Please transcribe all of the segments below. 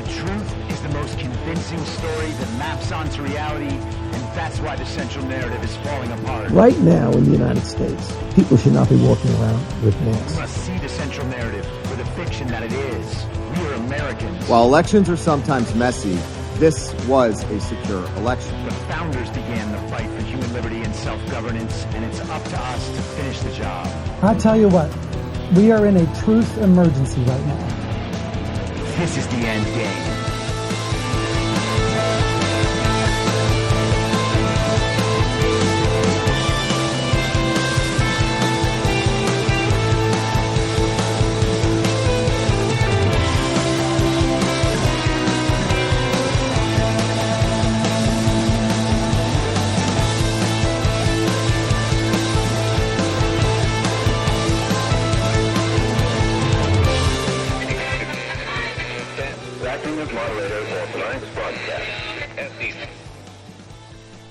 truth is the most convincing story that maps onto reality, and that's why the central narrative is falling apart. Right now in the United States, people should not be walking around with masks. We must see the central narrative for the fiction that it is. We are Americans. While elections are sometimes messy, this was a secure election. The founders began the fight for human liberty and self-governance, and it's up to us to finish the job. I'll tell you what, we are in a truth emergency right now. This is the end game.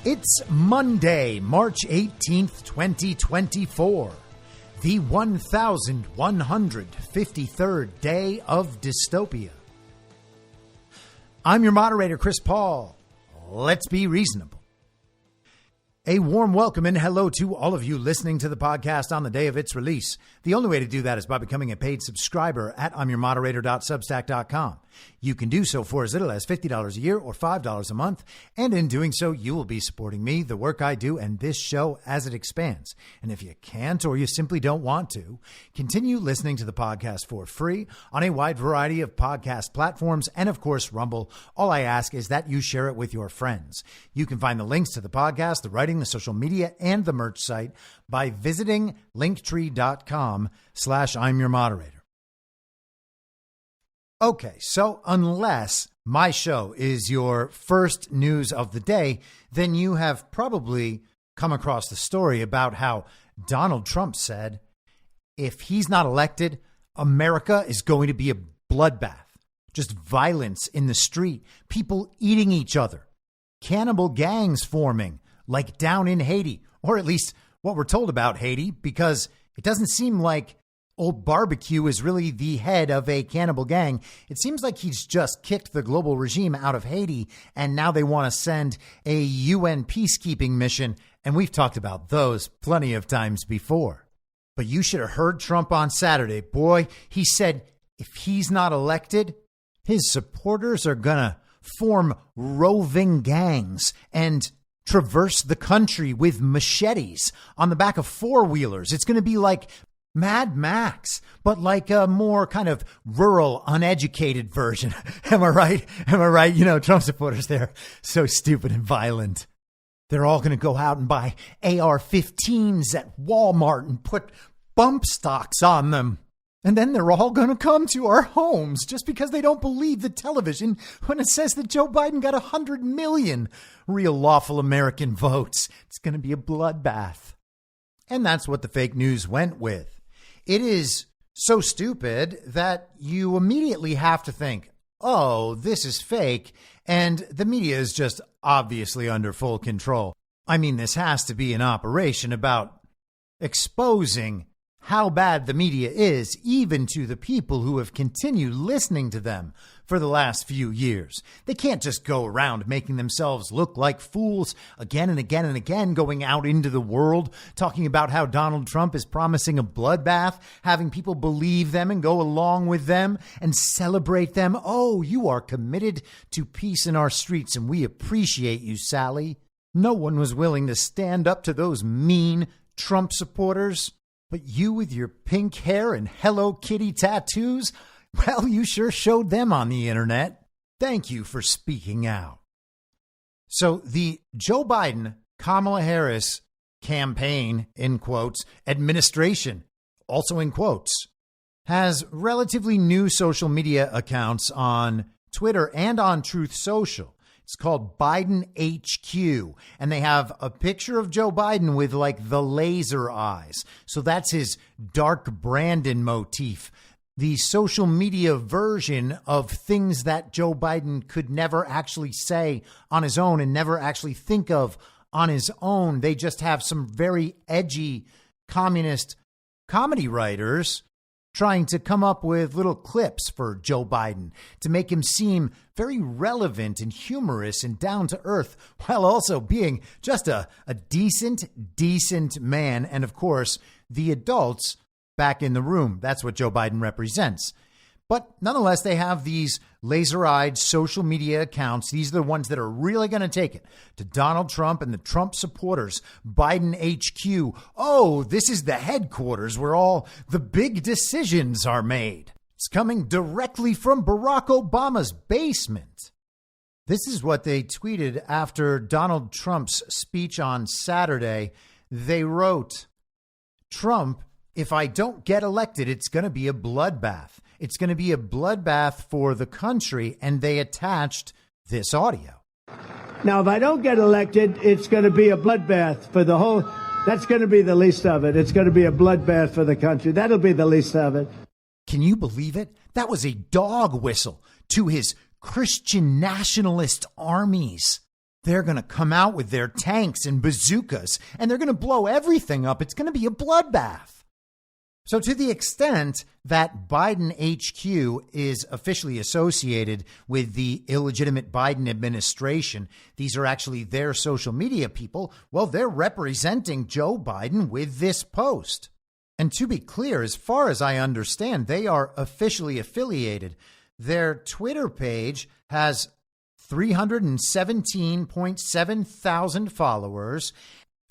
It's Monday, March 18th, 2024, the 1153rd day of dystopia. I'm your moderator, Chris Paul. Let's be reasonable. A warm welcome and hello to all of you listening to the podcast on the day of its release. The only way to do that is by becoming a paid subscriber at I'mYourModerator.substack.com. You can do so for as little as $50 a year or $5 a month, and in doing so, you will be supporting me, the work I do, and this show as it expands. And if you can't or you simply don't want to, continue listening to the podcast for free on a wide variety of podcast platforms and, of course, Rumble. All I ask is that you share it with your friends. You can find the links to the podcast, the writing, the social media, and the merch site by visiting linktree.com/I'mYourModerator. Okay, so unless my show is your first news of the day, then you have probably come across the story about how Donald Trump said, if he's not elected, America is going to be a bloodbath. Just violence in the street, people eating each other, cannibal gangs forming, like down in Haiti, or at least what we're told about Haiti, because it doesn't seem like Old Barbecue is really the head of a cannibal gang. It seems like he's just kicked the global regime out of Haiti, and now they want to send a UN peacekeeping mission, and we've talked about those plenty of times before. But you should have heard Trump on Saturday. Boy, he said if he's not elected, his supporters are going to form roving gangs and traverse the country with machetes on the back of four-wheelers. It's going to be like Mad Max, but like a more kind of rural, uneducated version. Am I right? Am I right? You know, Trump supporters, they're so stupid and violent. They're all going to go out and buy AR-15s at Walmart and put bump stocks on them. And then they're all going to come to our homes just because they don't believe the television when it says that Joe Biden got 100 million real lawful American votes. It's going to be a bloodbath. And that's what the fake news went with. It is so stupid that you immediately have to think, oh, this is fake, and the media is just obviously under full control. I mean, this has to be an operation about exposing how bad the media is, even to the people who have continued listening to them for the last few years. They can't just go around making themselves look like fools again and again and again, going out into the world, talking about how Donald Trump is promising a bloodbath, having people believe them and go along with them and celebrate them. Oh, you are committed to peace in our streets, and we appreciate you, Sally. No one was willing to stand up to those mean Trump supporters. But you with your pink hair and Hello Kitty tattoos, well, you sure showed them on the internet. Thank you for speaking out. So the Joe Biden, Kamala Harris campaign, in quotes, administration, also in quotes, has relatively new social media accounts on Twitter and on Truth Social. It's called Biden HQ, and they have a picture of Joe Biden with like the laser eyes. So that's his dark Brandon motif, the social media version of things that Joe Biden could never actually say on his own and never actually think of on his own. They just have some very edgy communist comedy writers trying to come up with little clips for Joe Biden to make him seem very relevant and humorous and down to earth, while also being just a decent man. And of course, the adults back in the room. That's what Joe Biden represents. But nonetheless, they have these laser-eyed social media accounts. These are the ones that are really going to take it to Donald Trump and the Trump supporters. Biden HQ. Oh, this is the headquarters where all the big decisions are made. It's coming directly from Barack Obama's basement. This is what they tweeted after Donald Trump's speech on Saturday. They wrote, "Trump, if I don't get elected, it's going to be a bloodbath. It's going to be a bloodbath for the country." And they attached this audio. Now, if I don't get elected, it's going to be a bloodbath for the whole. That's going to be the least of it. It's going to be a bloodbath for the country. That'll be the least of it. Can you believe it? That was a dog whistle to his Christian nationalist armies. They're going to come out with their tanks and bazookas, and they're going to blow everything up. It's going to be a bloodbath. So to the extent that Biden HQ is officially associated with the illegitimate Biden administration, these are actually their social media people. Well, they're representing Joe Biden with this post. And to be clear, as far as I understand, they are officially affiliated. Their Twitter page has 317.7 thousand followers.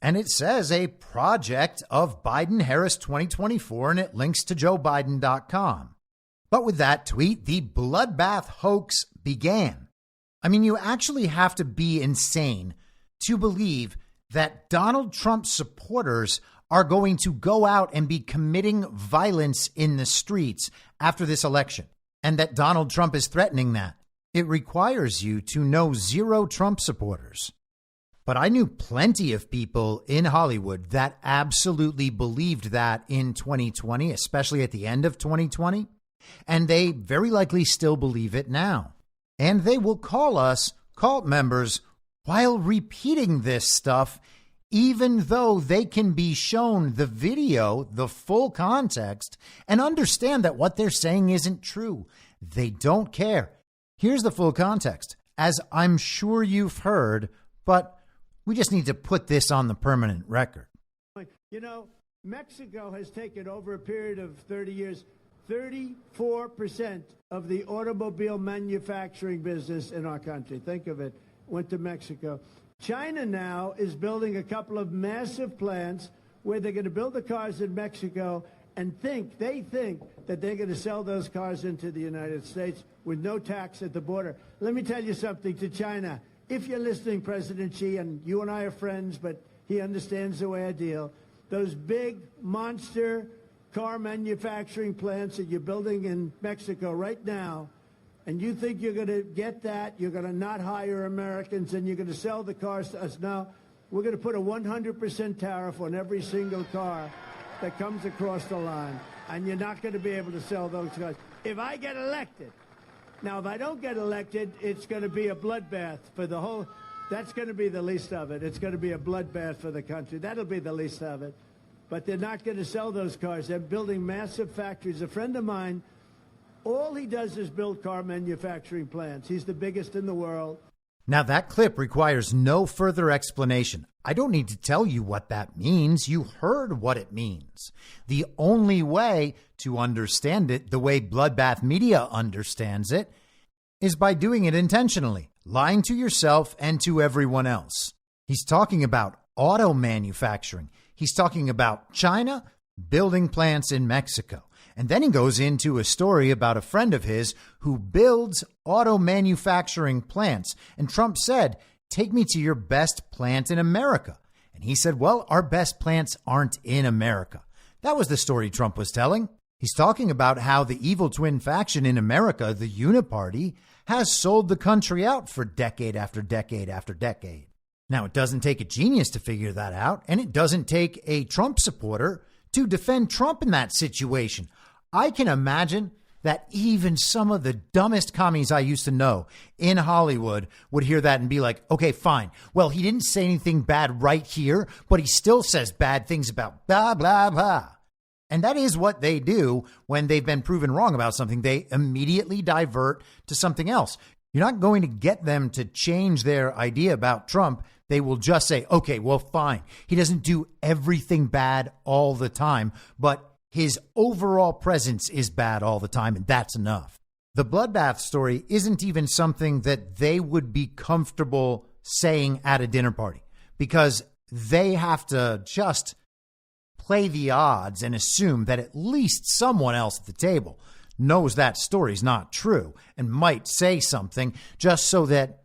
And it says a project of Biden-Harris 2024, and it links to joebiden.com. But with that tweet, the bloodbath hoax began. I mean, you actually have to be insane to believe that Donald Trump supporters are going to go out and be committing violence in the streets after this election, and that Donald Trump is threatening that. It requires you to know zero Trump supporters. But I knew plenty of people in Hollywood that absolutely believed that in 2020, especially at the end of 2020. And they very likely still believe it now. And they will call us cult members while repeating this stuff, even though they can be shown the video, the full context, and understand that what they're saying isn't true. They don't care. Here's the full context, as I'm sure you've heard, but we just need to put this on the permanent record. You know, Mexico has taken over a period of 30 years, 34% of the automobile manufacturing business in our country. Think of it, went to Mexico. China now is building a couple of massive plants where they're going to build the cars in Mexico and they think that they're going to sell those cars into the United States with no tax at the border. Let me tell you something to China. If you're listening, President Xi, and you and I are friends, but he understands the way I deal, those big monster car manufacturing plants that you're building in Mexico right now, and you think you're going to get that, you're going to not hire Americans, and you're going to sell the cars to us. Now, we're going to put a 100% tariff on every single car that comes across the line, and you're not going to be able to sell those cars. If I get elected, now, if I don't get elected, it's going to be a bloodbath for the whole. That's going to be the least of it. It's going to be a bloodbath for the country. That'll be the least of it. But they're not going to sell those cars. They're building massive factories. A friend of mine, all he does is build car manufacturing plants. He's the biggest in the world. Now, that clip requires no further explanation. I don't need to tell you what that means. You heard what it means. The only way to understand it, the way Bloodbath Media understands it, is by doing it intentionally, lying to yourself and to everyone else. He's talking about auto manufacturing. He's talking about China building plants in Mexico. And then he goes into a story about a friend of his who builds auto manufacturing plants. And Trump said, "Take me to your best plant in America." And he said, well, our best plants aren't in America. That was the story Trump was telling. He's talking about how the evil twin faction in America, the Uniparty, has sold the country out for decade after decade after decade. Now, it doesn't take a genius to figure that out, and it doesn't take a Trump supporter to defend Trump in that situation. I can imagine that even some of the dumbest commies I used to know in Hollywood would hear that and be like, okay, fine. Well, he didn't say anything bad right here, but he still says bad things about blah, blah, blah. And that is what they do when they've been proven wrong about something. They immediately divert to something else. You're not going to get them to change their idea about Trump. They will just say, okay, well, fine. He doesn't do everything bad all the time, but his overall presence is bad all the time, and that's enough. The Bloodbath story isn't even something that they would be comfortable saying at a dinner party, because they have to just play the odds and assume that at least someone else at the table knows that story's not true and might say something just so that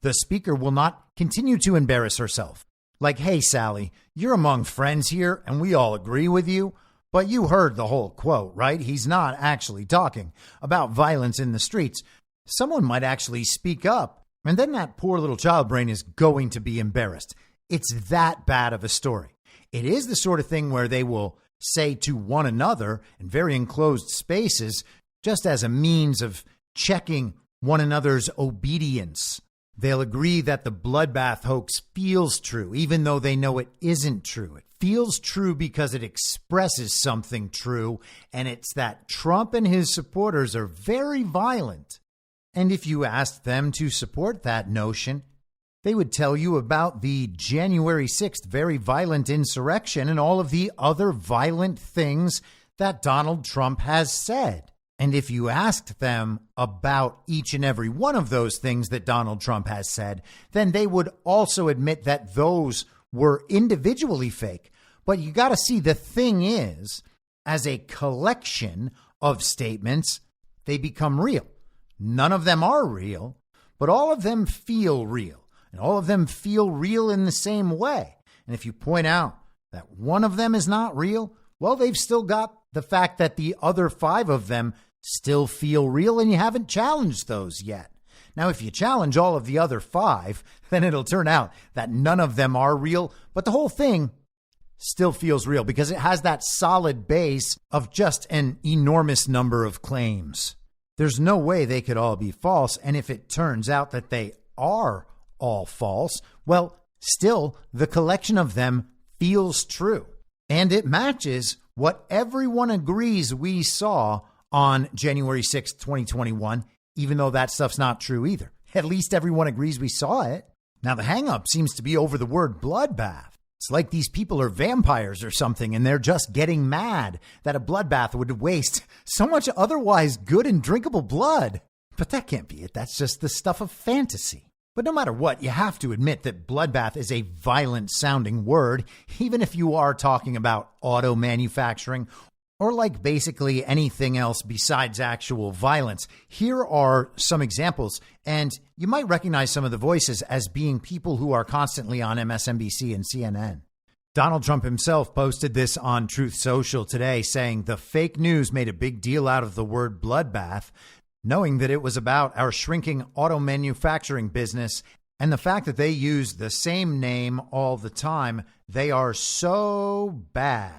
the speaker will not continue to embarrass herself. Like, hey, Sally, you're among friends here and we all agree with you, but you heard the whole quote, right? He's not actually talking about violence in the streets. Someone might actually speak up, and then that poor little child brain is going to be embarrassed. It's that bad of a story. It is the sort of thing where they will say to one another in very enclosed spaces, just as a means of checking one another's obedience. They'll agree that the Bloodbath hoax feels true, even though they know it isn't true. It feels true because it expresses something true, and it's that Trump and his supporters are very violent. And if you asked them to support that notion, they would tell you about the January 6th very violent insurrection and all of the other violent things that Donald Trump has said. And if you asked them about each and every one of those things that Donald Trump has said, then they would also admit that those were individually fake. But you got to see, the thing is, as a collection of statements, they become real. None of them are real, but all of them feel real. And all of them feel real in the same way. And if you point out that one of them is not real, well, they've still got the fact that the other 5 of them still feel real, and you haven't challenged those yet. Now, if you challenge all of the other 5, then it'll turn out that none of them are real, but the whole thing still feels real because it has that solid base of just an enormous number of claims. There's no way they could all be false, and if it turns out that they are all false, well, still, the collection of them feels true. And it matches what everyone agrees we saw on January 6th, 2021, even though that stuff's not true either. At least everyone agrees we saw it. Now, the hang-up seems to be over the word bloodbath. It's like these people are vampires or something, and they're just getting mad that a bloodbath would waste so much otherwise good and drinkable blood. But that can't be it. That's just the stuff of fantasy. But no matter what, you have to admit that bloodbath is a violent-sounding word, even if you are talking about auto manufacturing or like basically anything else besides actual violence. Here are some examples, and you might recognize some of the voices as being people who are constantly on MSNBC and CNN. Donald Trump himself posted this on Truth Social today, saying the fake news made a big deal out of the word bloodbath, knowing that it was about our shrinking auto manufacturing business and the fact that they use the same name all the time. They are so bad.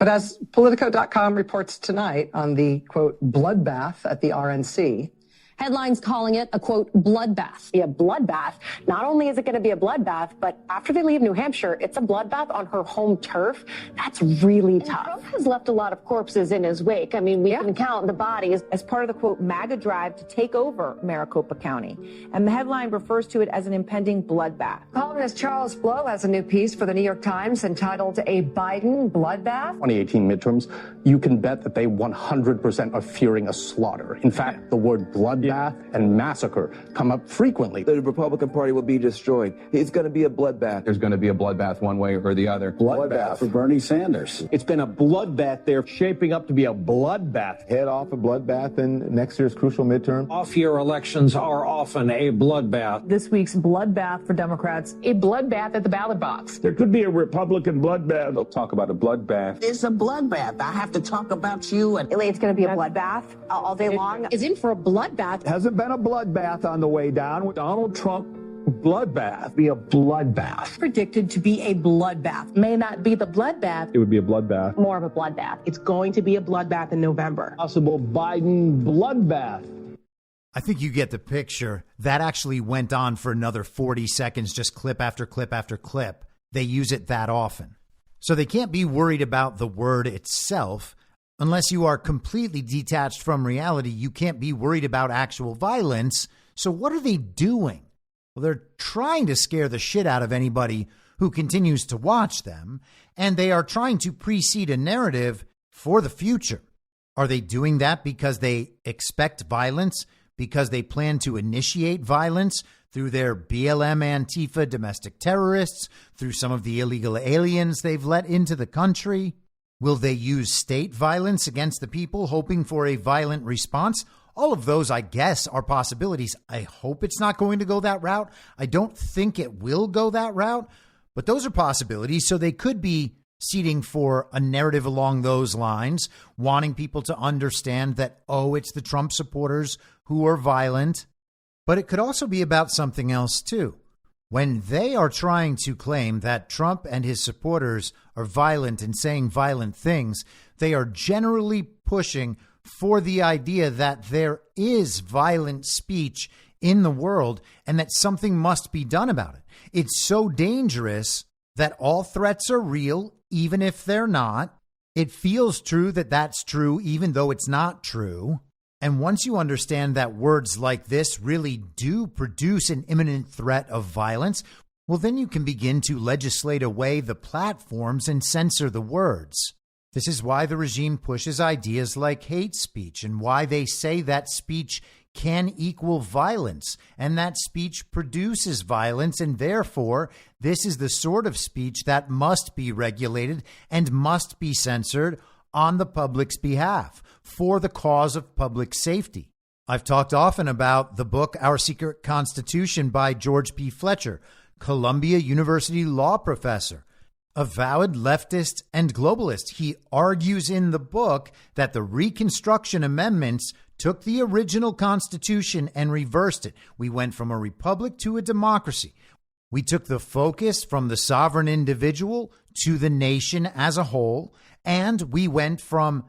But as Politico.com reports tonight on the, quote, bloodbath at the RNC, headlines calling it a, quote, bloodbath. Be a bloodbath. Not only is it going to be a bloodbath, but after they leave New Hampshire, it's a bloodbath on her home turf. That's really tough. Trump has left a lot of corpses in his wake. I mean, we can count the bodies as part of the, quote, MAGA drive to take over Maricopa County. And the headline refers to it as an impending bloodbath. Columnist Charles Blow has a new piece for the New York Times entitled A Biden Bloodbath. 2018 midterms, you can bet that they 100% are fearing a slaughter. In fact, the word bloodbath and massacre come up frequently. The Republican Party will be destroyed. It's going to be a bloodbath. There's going to be a bloodbath one way or the other. Bloodbath for Bernie Sanders. It's been a bloodbath. They're shaping up to be a bloodbath. Head off a bloodbath in next year's crucial midterm. Off-year elections are often a bloodbath. This week's bloodbath for Democrats, a bloodbath at the ballot box. There could be a Republican bloodbath. They'll talk about a bloodbath. It's a bloodbath. I have to talk about you. And it's going to be a bloodbath all day long. Is in for a bloodbath. Hasn't been a bloodbath on the way down. Donald Trump bloodbath. Be a bloodbath. Predicted to be a bloodbath. May not be the bloodbath. It would be a bloodbath. More of a bloodbath. It's going to be a bloodbath in November. Possible Biden bloodbath. I think you get the picture. That actually went on for another 40 seconds, just clip after clip after clip. They use it that often. So they can't be worried about the word itself. Unless you are completely detached from reality, you can't be worried about actual violence. So what are they doing? Well, they're trying to scare the shit out of anybody who continues to watch them, and they are trying to precede a narrative for the future. Are they doing that because they expect violence, because they plan to initiate violence through their BLM Antifa domestic terrorists, through some of the illegal aliens they've let into the country? Will they use state violence against the people, hoping for a violent response? All of those, I guess, are possibilities. I hope it's not going to go that route. I don't think it will go that route, but those are possibilities. So they could be seeding for a narrative along those lines, wanting people to understand that, oh, it's the Trump supporters who are violent. But it could also be about something else, too. When they are trying to claim that Trump and his supporters are violent and saying violent things, they are generally pushing for the idea that there is violent speech in the world and that something must be done about it. It's so dangerous that all threats are real, even if they're not. It feels true that that's true, even though it's not true. And once you understand that words like this really do produce an imminent threat of violence, well, then you can begin to legislate away the platforms and censor the words. This is why the regime pushes ideas like hate speech and why they say that speech can equal violence and that speech produces violence. And therefore, this is the sort of speech that must be regulated and must be censored on the public's behalf for the cause of public safety. I've talked often about the book Our Secret Constitution by George P. Fletcher, Columbia University law professor, avowed leftist and globalist. He argues in the book that the Reconstruction Amendments took the original Constitution and reversed it. We went from a republic to a democracy. We took the focus from the sovereign individual to the nation as a whole, and we went from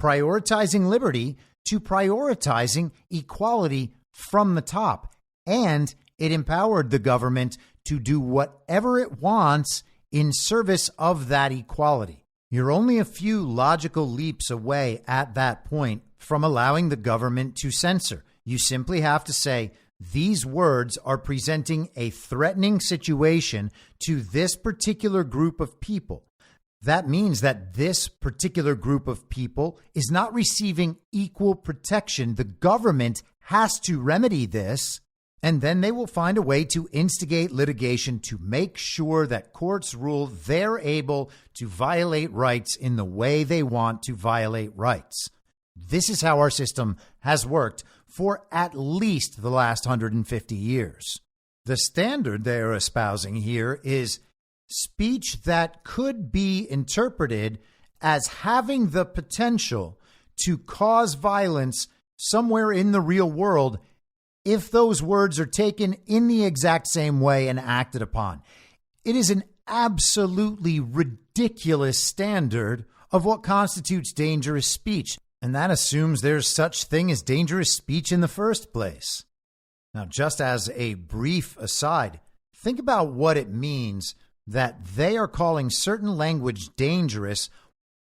prioritizing liberty to prioritizing equality from the top. And it empowered the government to do whatever it wants in service of that equality. You're only a few logical leaps away at that point from allowing the government to censor. You simply have to say, these words are presenting a threatening situation to this particular group of people. That means that this particular group of people is not receiving equal protection. The government has to remedy this, and then they will find a way to instigate litigation to make sure that courts rule they're able to violate rights in the way they want to violate rights. This is how our system has worked for at least the last 150 years. The standard they are espousing here is speech that could be interpreted as having the potential to cause violence somewhere in the real world if those words are taken in the exact same way and acted upon. It is an absolutely ridiculous standard of what constitutes dangerous speech, and that assumes there's such thing as dangerous speech in the first place. Now, just as a brief aside, think about what it means that they are calling certain language dangerous,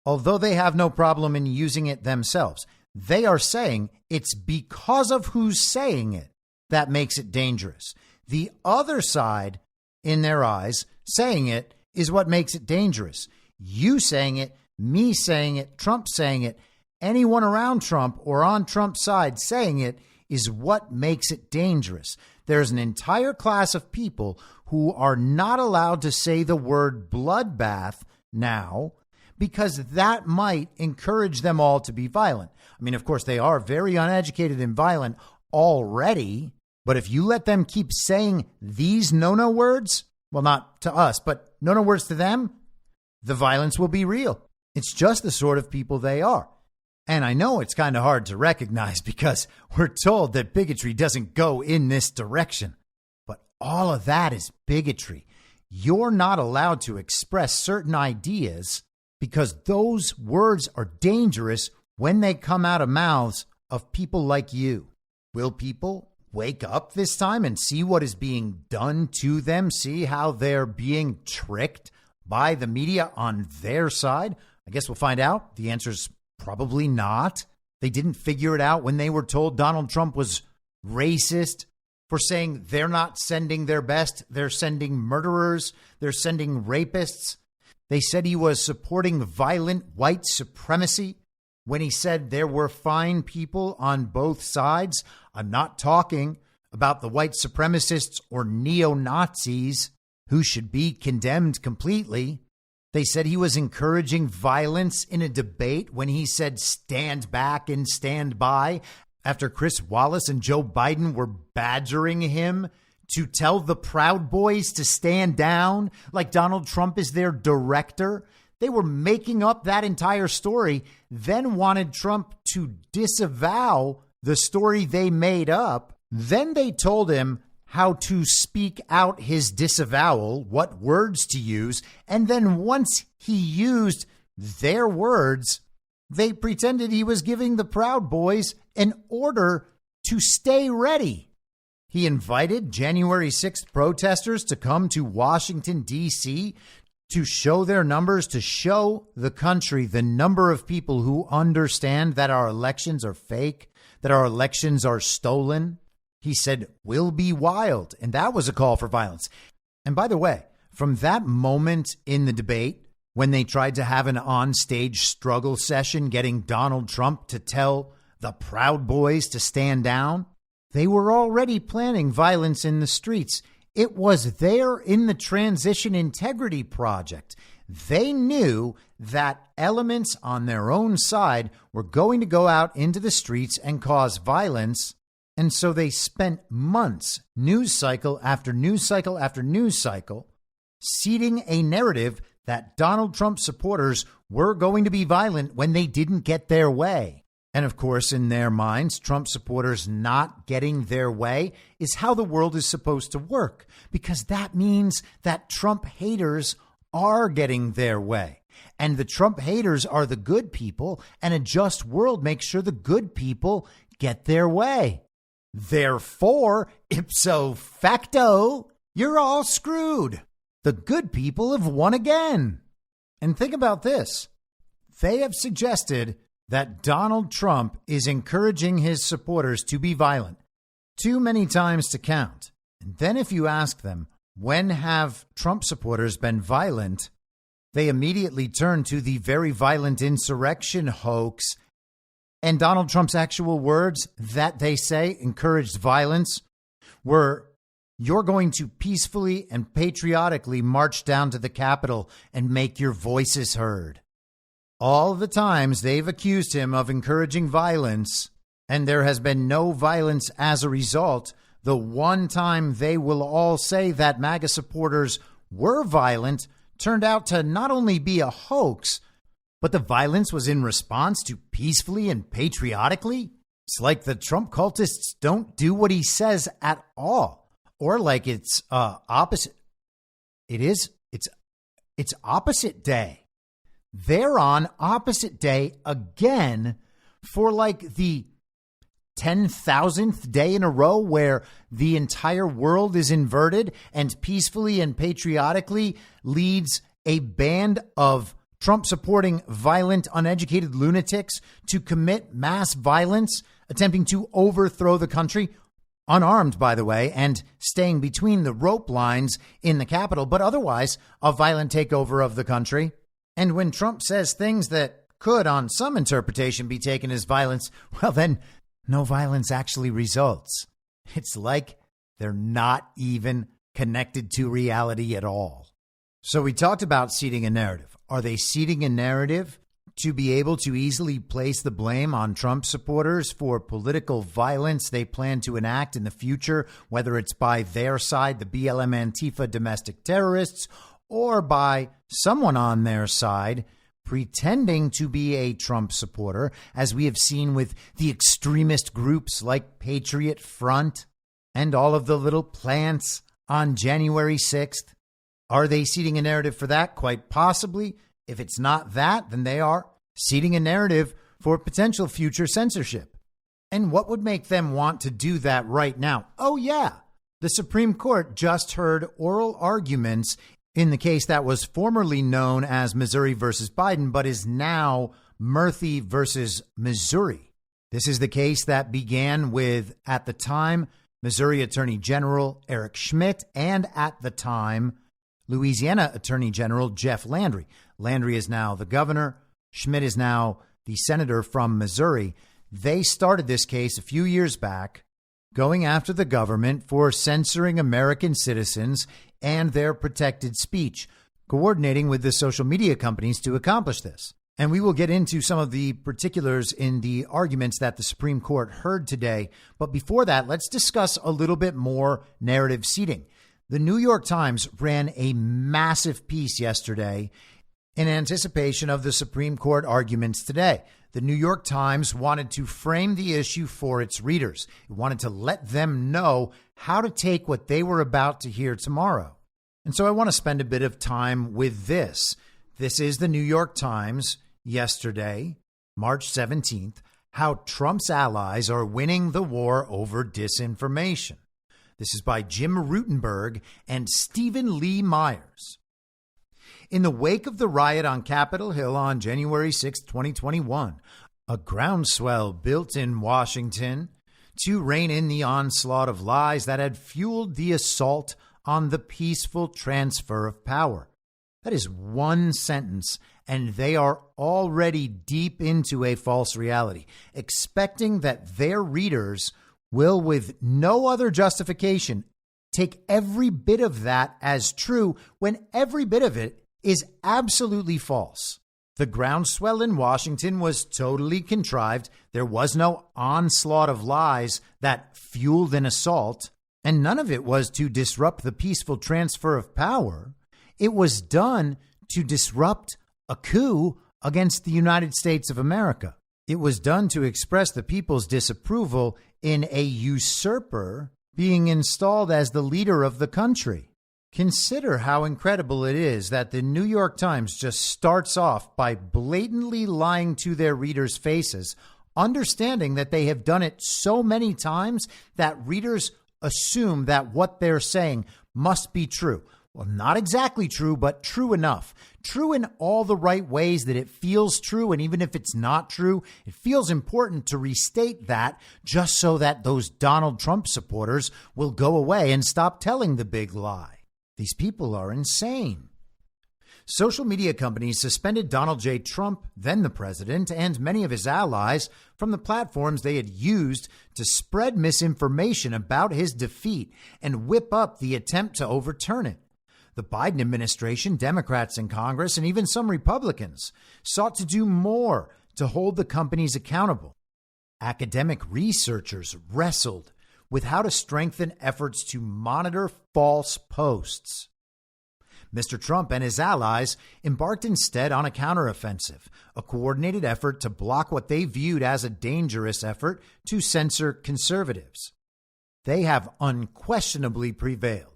although they have no problem in using it themselves. They are saying it's because of who's saying it that makes it dangerous. The other side, in their eyes, saying it is what makes it dangerous. You saying it, me saying it, Trump saying it, anyone around Trump or on Trump's side saying it is what makes it dangerous. There's an entire class of people who are not allowed to say the word bloodbath now because that might encourage them all to be violent. I mean, of course, they are very uneducated and violent already, but if you let them keep saying these no-no words, well, not to us, but no-no words to them, the violence will be real. It's just the sort of people they are. And I know it's kind of hard to recognize because we're told that bigotry doesn't go in this direction. But all of that is bigotry. You're not allowed to express certain ideas because those words are dangerous when they come out of mouths of people like you. Will people wake up this time and see what is being done to them? See how they're being tricked by the media on their side? I guess we'll find out. The answer's probably not. They didn't figure it out when they were told Donald Trump was racist for saying they're not sending their best. They're sending murderers. They're sending rapists. They said he was supporting violent white supremacy when he said there were fine people on both sides. I'm not talking about the white supremacists or neo-Nazis who should be condemned completely. They said he was encouraging violence in a debate when he said stand back and stand by after Chris Wallace and Joe Biden were badgering him to tell the Proud Boys to stand down like Donald Trump is their director. They were making up that entire story, then wanted Trump to disavow the story they made up. Then they told him how to speak out his disavowal, what words to use. And then once he used their words, they pretended he was giving the Proud Boys an order to stay ready. He invited January 6th protesters to come to Washington, D.C. to show their numbers, to show the country the number of people who understand that our elections are fake, that our elections are stolen. He said, "We'll be wild." And that was a call for violence. And by the way, from that moment in the debate, when they tried to have an onstage struggle session, getting Donald Trump to tell the Proud Boys to stand down, they were already planning violence in the streets. It was there in the Transition Integrity Project. They knew that elements on their own side were going to go out into the streets and cause violence. And so they spent months, news cycle after news cycle after news cycle, seeding a narrative that Donald Trump supporters were going to be violent when they didn't get their way. And of course, in their minds, Trump supporters not getting their way is how the world is supposed to work, because that means that Trump haters are getting their way. And the Trump haters are the good people, and a just world makes sure the good people get their way. Therefore, ipso facto, you're all screwed. The good people have won again. And think about this. They have suggested that Donald Trump is encouraging his supporters to be violent too many times to count. And then if you ask them, when have Trump supporters been violent? They immediately turn to the very violent insurrection hoax. And Donald Trump's actual words that they say encouraged violence were, "You're going to peacefully and patriotically march down to the Capitol and make your voices heard." All the times they've accused him of encouraging violence, and there has been no violence as a result, the one time they will all say that MAGA supporters were violent turned out to not only be a hoax, but the violence was in response to peacefully and patriotically. It's like the Trump cultists don't do what he says at all, or like it's opposite. It's opposite day. They're on opposite day again for like the 10,000th day in a row where the entire world is inverted, and peacefully and patriotically leads a band of Trump-supporting, violent, uneducated lunatics to commit mass violence, attempting to overthrow the country, unarmed, by the way, and staying between the rope lines in the Capitol, but otherwise a violent takeover of the country. And when Trump says things that could, on some interpretation, be taken as violence, well, then no violence actually results. It's like they're not even connected to reality at all. So we talked about seeding a narrative. Are they seeding a narrative to be able to easily place the blame on Trump supporters for political violence they plan to enact in the future, whether it's by their side, the BLM Antifa domestic terrorists, or by someone on their side pretending to be a Trump supporter, as we have seen with the extremist groups like Patriot Front and all of the little plants on January 6th? Are they seeding a narrative for that? Quite possibly. If it's not that, then they are seeding a narrative for potential future censorship. And what would make them want to do that right now? Oh, yeah. The Supreme Court just heard oral arguments in the case that was formerly known as Missouri versus Biden, but is now Murphy versus Missouri. This is the case that began with, at the time, Missouri Attorney General Eric Schmidt, and at the time, Louisiana Attorney General Jeff Landry. Landry is now the governor. Schmidt is now the senator from Missouri. They started this case a few years back, going after the government for censoring American citizens and their protected speech, coordinating with the social media companies to accomplish this. And we will get into some of the particulars in the arguments that the Supreme Court heard today. But before that, let's discuss a little bit more narrative seeding. The New York Times ran a massive piece yesterday in anticipation of the Supreme Court arguments today. The New York Times wanted to frame the issue for its readers. It wanted to let them know how to take what they were about to hear tomorrow. And so I want to spend a bit of time with this. This is the New York Times yesterday, March 17th, how Trump's allies are winning the war over disinformation. This is by Jim Rutenberg and Stephen Lee Myers. In the wake of the riot on Capitol Hill on January 6, 2021, a groundswell built in Washington to rein in the onslaught of lies that had fueled the assault on the peaceful transfer of power. That is one sentence, and they are already deep into a false reality, expecting that their readers will, with no other justification, take every bit of that as true when every bit of it is absolutely false. The groundswell in Washington was totally contrived. There was no onslaught of lies that fueled an assault, and none of it was to disrupt the peaceful transfer of power. It was done to disrupt a coup against the United States of America. It was done to express the people's disapproval in a usurper being installed as the leader of the country. Consider how incredible it is that the New York Times just starts off by blatantly lying to their readers' faces, understanding that they have done it so many times that readers assume that what they're saying must be true. Well, not exactly true, but true enough. True in all the right ways that it feels true. And even if it's not true, it feels important to restate that just so that those Donald Trump supporters will go away and stop telling the big lie. These people are insane. Social media companies suspended Donald J. Trump, then the president, and many of his allies from the platforms they had used to spread misinformation about his defeat and whip up the attempt to overturn it. The Biden administration, Democrats in Congress, and even some Republicans sought to do more to hold the companies accountable. Academic researchers wrestled with how to strengthen efforts to monitor false posts. Mr. Trump and his allies embarked instead on a counteroffensive, a coordinated effort to block what they viewed as a dangerous effort to censor conservatives. They have unquestionably prevailed.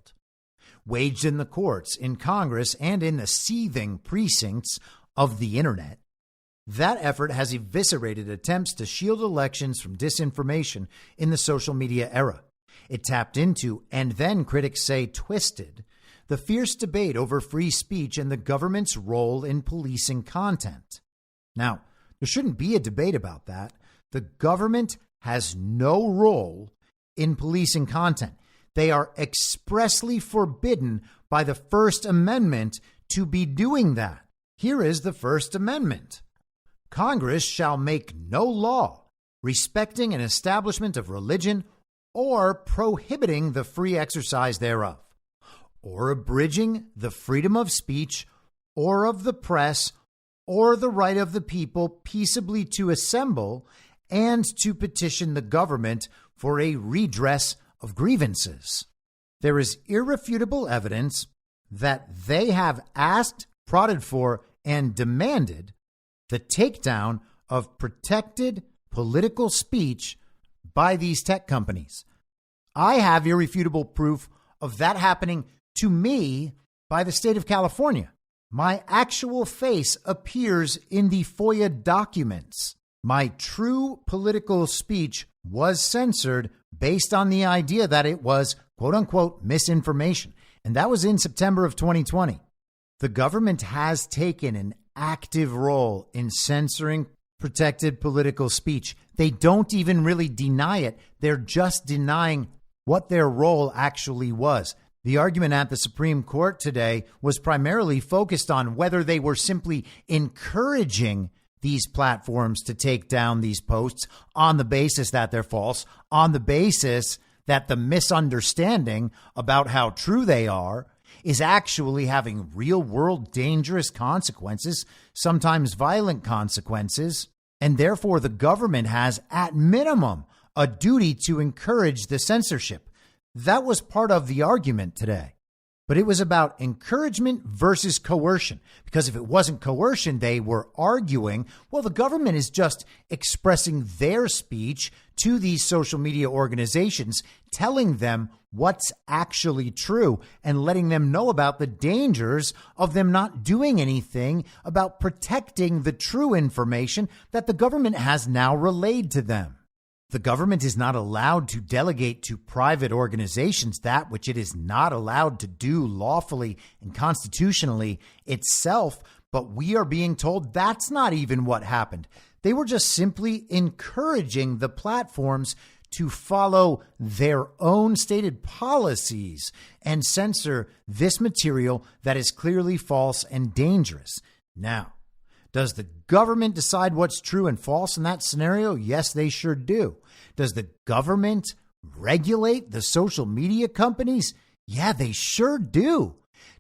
Waged in the courts, in Congress, and in the seething precincts of the internet, that effort has eviscerated attempts to shield elections from disinformation in the social media era. It tapped into, and then critics say twisted, the fierce debate over free speech and the government's role in policing content. Now, there shouldn't be a debate about that. The government has no role in policing content. They are expressly forbidden by the First Amendment to be doing that. Here is the First Amendment. Congress shall make no law respecting an establishment of religion or prohibiting the free exercise thereof, or abridging the freedom of speech or of the press or the right of the people peaceably to assemble and to petition the government for a redress of grievances. There is irrefutable evidence that they have asked, prodded for, and demanded the takedown of protected political speech by these tech companies. I have irrefutable proof of that happening to me by the state of California. My actual face appears in the FOIA documents. My true political speech was censored based on the idea that it was, quote unquote, misinformation. And that was in September of 2020. The government has taken an active role in censoring protected political speech. They don't even really deny it. They're just denying what their role actually was. The argument at the Supreme Court today was primarily focused on whether they were simply encouraging these platforms to take down these posts on the basis that they're false, on the basis that the misunderstanding about how true they are is actually having real world dangerous consequences, sometimes violent consequences. And therefore, the government has, at minimum, a duty to encourage the censorship. That was part of the argument today. But it was about encouragement versus coercion, because if it wasn't coercion, they were arguing, well, the government is just expressing their speech to these social media organizations, telling them what's actually true and letting them know about the dangers of them not doing anything about protecting the true information that the government has now relayed to them. The government is not allowed to delegate to private organizations that which it is not allowed to do lawfully and constitutionally itself. But we are being told that's not even what happened. They were just simply encouraging the platforms to follow their own stated policies and censor this material that is clearly false and dangerous. Now, does the government decide what's true and false in that scenario? Yes, they sure do. Does the government regulate the social media companies? Yeah, they sure do.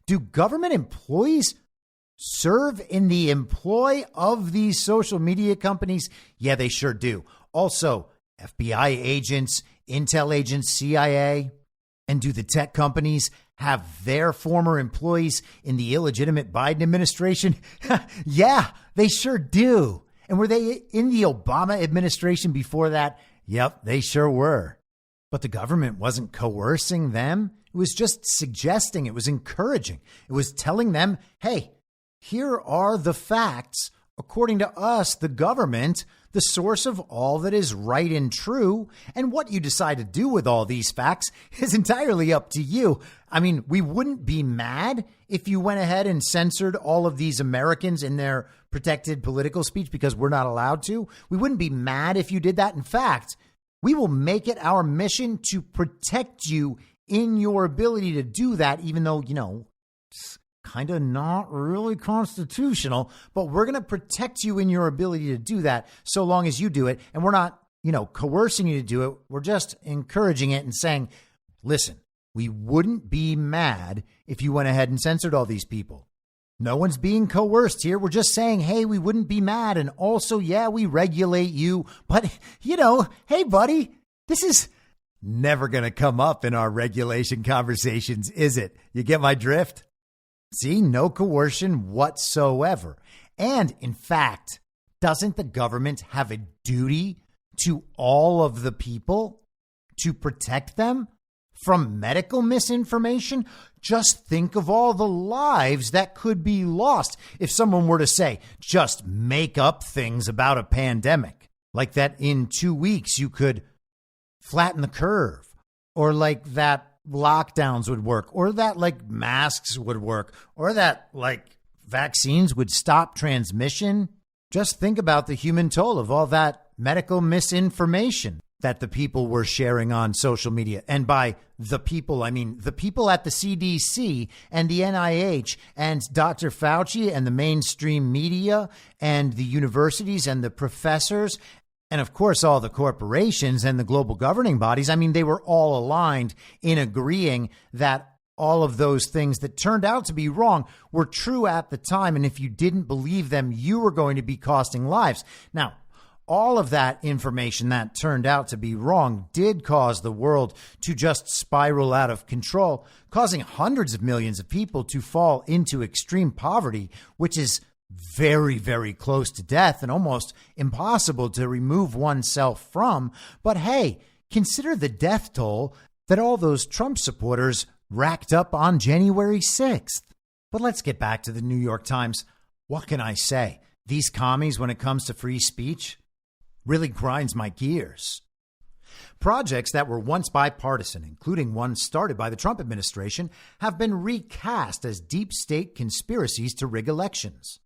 Do government employees serve in the employ of these social media companies? Yeah, they sure do. Also, FBI agents, intel agents, CIA, and do the tech companies have their former employees in the illegitimate Biden administration? Yeah, they sure do. And were they in the Obama administration before that? Yep, they sure were. But the government wasn't coercing them. It was just suggesting, it was encouraging. It was telling them, hey, here are the facts. According to us, the government, the source of all that is right and true. And what you decide to do with all these facts is entirely up to you. I mean, we wouldn't be mad if you went ahead and censored all of these Americans in their protected political speech because we're not allowed to. We wouldn't be mad if you did that. In fact, we will make it our mission to protect you in your ability to do that, even though, it's kind of not really constitutional, but we're going to protect you in your ability to do that so long as you do it. And we're not, coercing you to do it. We're just encouraging it and saying, listen, we wouldn't be mad if you went ahead and censored all these people. No one's being coerced here. We're just saying, hey, we wouldn't be mad. And also, yeah, we regulate you. But, hey, buddy, this is never going to come up in our regulation conversations, is it? You get my drift? See, no coercion whatsoever. And in fact, doesn't the government have a duty to all of the people to protect them from medical misinformation? Just think of all the lives that could be lost if someone were to say, just make up things about a pandemic, like that in 2 weeks you could flatten the curve, or like that lockdowns would work, or that like masks would work, or that like vaccines would stop transmission. Just think about the human toll of all that medical misinformation that the people were sharing on social media. And by the people, I mean the people at the CDC and the NIH and Dr. Fauci and the mainstream media and the universities and the professors. And of course, all the corporations and the global governing bodies. I mean, they were all aligned in agreeing that all of those things that turned out to be wrong were true at the time. And if you didn't believe them, you were going to be costing lives. Now, all of that information that turned out to be wrong did cause the world to just spiral out of control, causing hundreds of millions of people to fall into extreme poverty, which is very, very close to death and almost impossible to remove oneself from. But hey, consider the death toll that all those Trump supporters racked up on January 6th. But let's get back to the New York Times. What can I say? These commies, when it comes to free speech, really grinds my gears. Projects that were once bipartisan, including one started by the Trump administration, have been recast as deep state conspiracies to rig elections.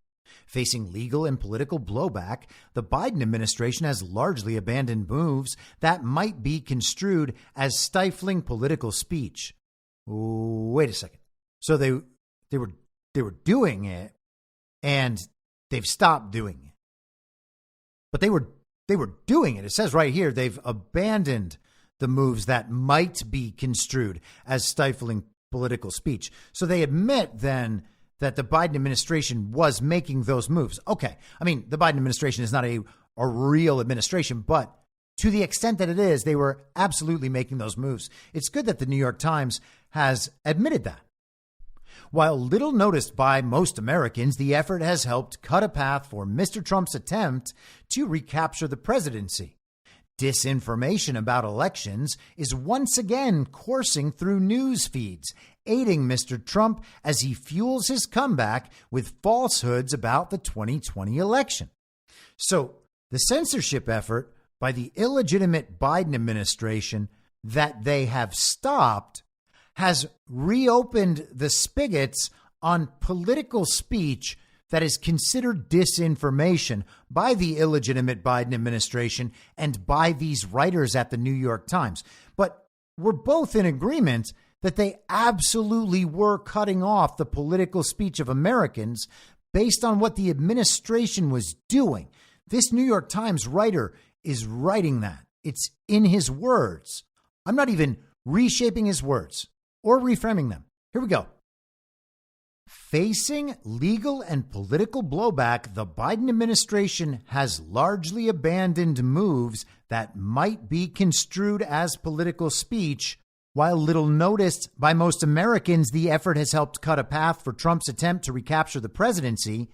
Facing legal and political blowback, the Biden administration has largely abandoned moves that might be construed as stifling political speech. Wait a second. So they were doing it, and they've stopped doing it. But they were doing it. It says right here they've abandoned the moves that might be construed as stifling political speech. So they admit then that the Biden administration was making those moves. Okay. I mean, the Biden administration is not a real administration, but to the extent that it is, they were absolutely making those moves. It's good that the New York Times has admitted that. While little noticed by most Americans, the effort has helped cut a path for Mr. Trump's attempt to recapture the presidency. Disinformation about elections is once again coursing through news feeds, aiding Mr. Trump as he fuels his comeback with falsehoods about the 2020 election. So the censorship effort by the illegitimate Biden administration that they have stopped has reopened the spigots on political speech that is considered disinformation by the illegitimate Biden administration and by these writers at the New York Times. But we're both in agreement that they absolutely were cutting off the political speech of Americans based on what the administration was doing. This New York Times writer is writing that. It's in his words. I'm not even reshaping his words or reframing them. Here we go. Facing legal and political blowback, the Biden administration has largely abandoned moves that might be construed as political speech. While little noticed by most Americans, the effort has helped cut a path for Trump's attempt to recapture the presidency.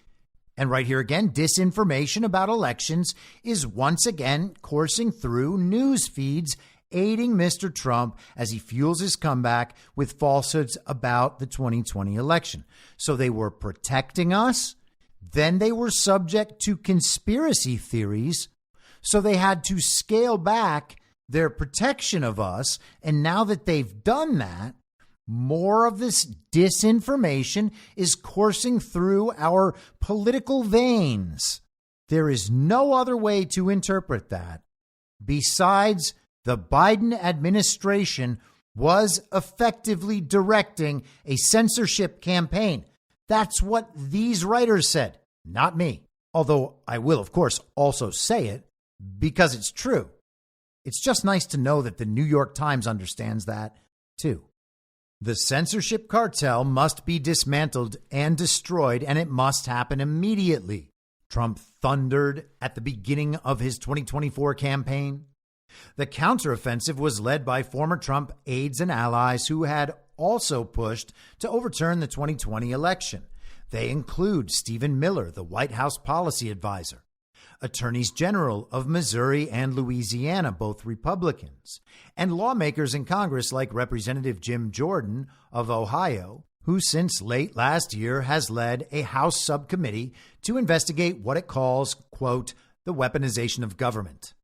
And right here again, disinformation about elections is once again coursing through news feeds, aiding Mr. Trump as he fuels his comeback with falsehoods about the 2020 election. So they were protecting us. Then they were subject to conspiracy theories. So they had to scale back their protection of us. And now that they've done that, more of this disinformation is coursing through our political veins. There is no other way to interpret that besides the Biden administration was effectively directing a censorship campaign. That's what these writers said, not me. Although I will, of course, also say it because it's true. It's just nice to know that the New York Times understands that, too. The censorship cartel must be dismantled and destroyed, and it must happen immediately, Trump thundered at the beginning of his 2024 campaign. The counteroffensive was led by former Trump aides and allies who had also pushed to overturn the 2020 election. They include Stephen Miller, the White House policy advisor, attorneys general of Missouri and Louisiana, both Republicans, and lawmakers in Congress like Representative Jim Jordan of Ohio, who since late last year has led a House subcommittee to investigate what it calls, quote, the weaponization of government.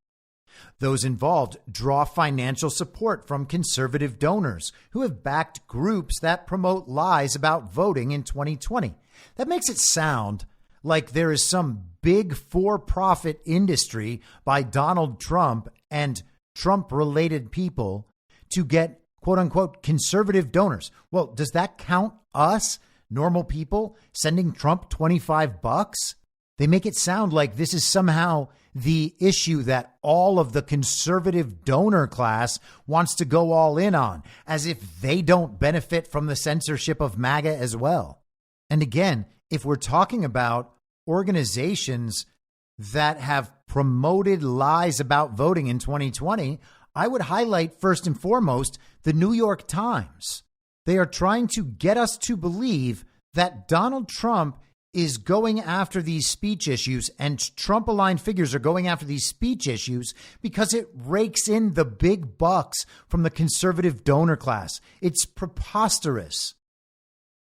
Those involved draw financial support from conservative donors who have backed groups that promote lies about voting in 2020. That makes it sound like there is some big for-profit industry by Donald Trump and Trump-related people to get, quote-unquote, conservative donors. Well, does that count us, normal people, sending Trump $25? They make it sound like this is somehow the issue that all of the conservative donor class wants to go all in on, as if they don't benefit from the censorship of MAGA as well. And again, if we're talking about organizations that have promoted lies about voting in 2020, I would highlight first and foremost the New York Times. They are trying to get us to believe that Donald Trump is going after these speech issues and Trump-aligned figures are going after these speech issues because it rakes in the big bucks from the conservative donor class. It's preposterous.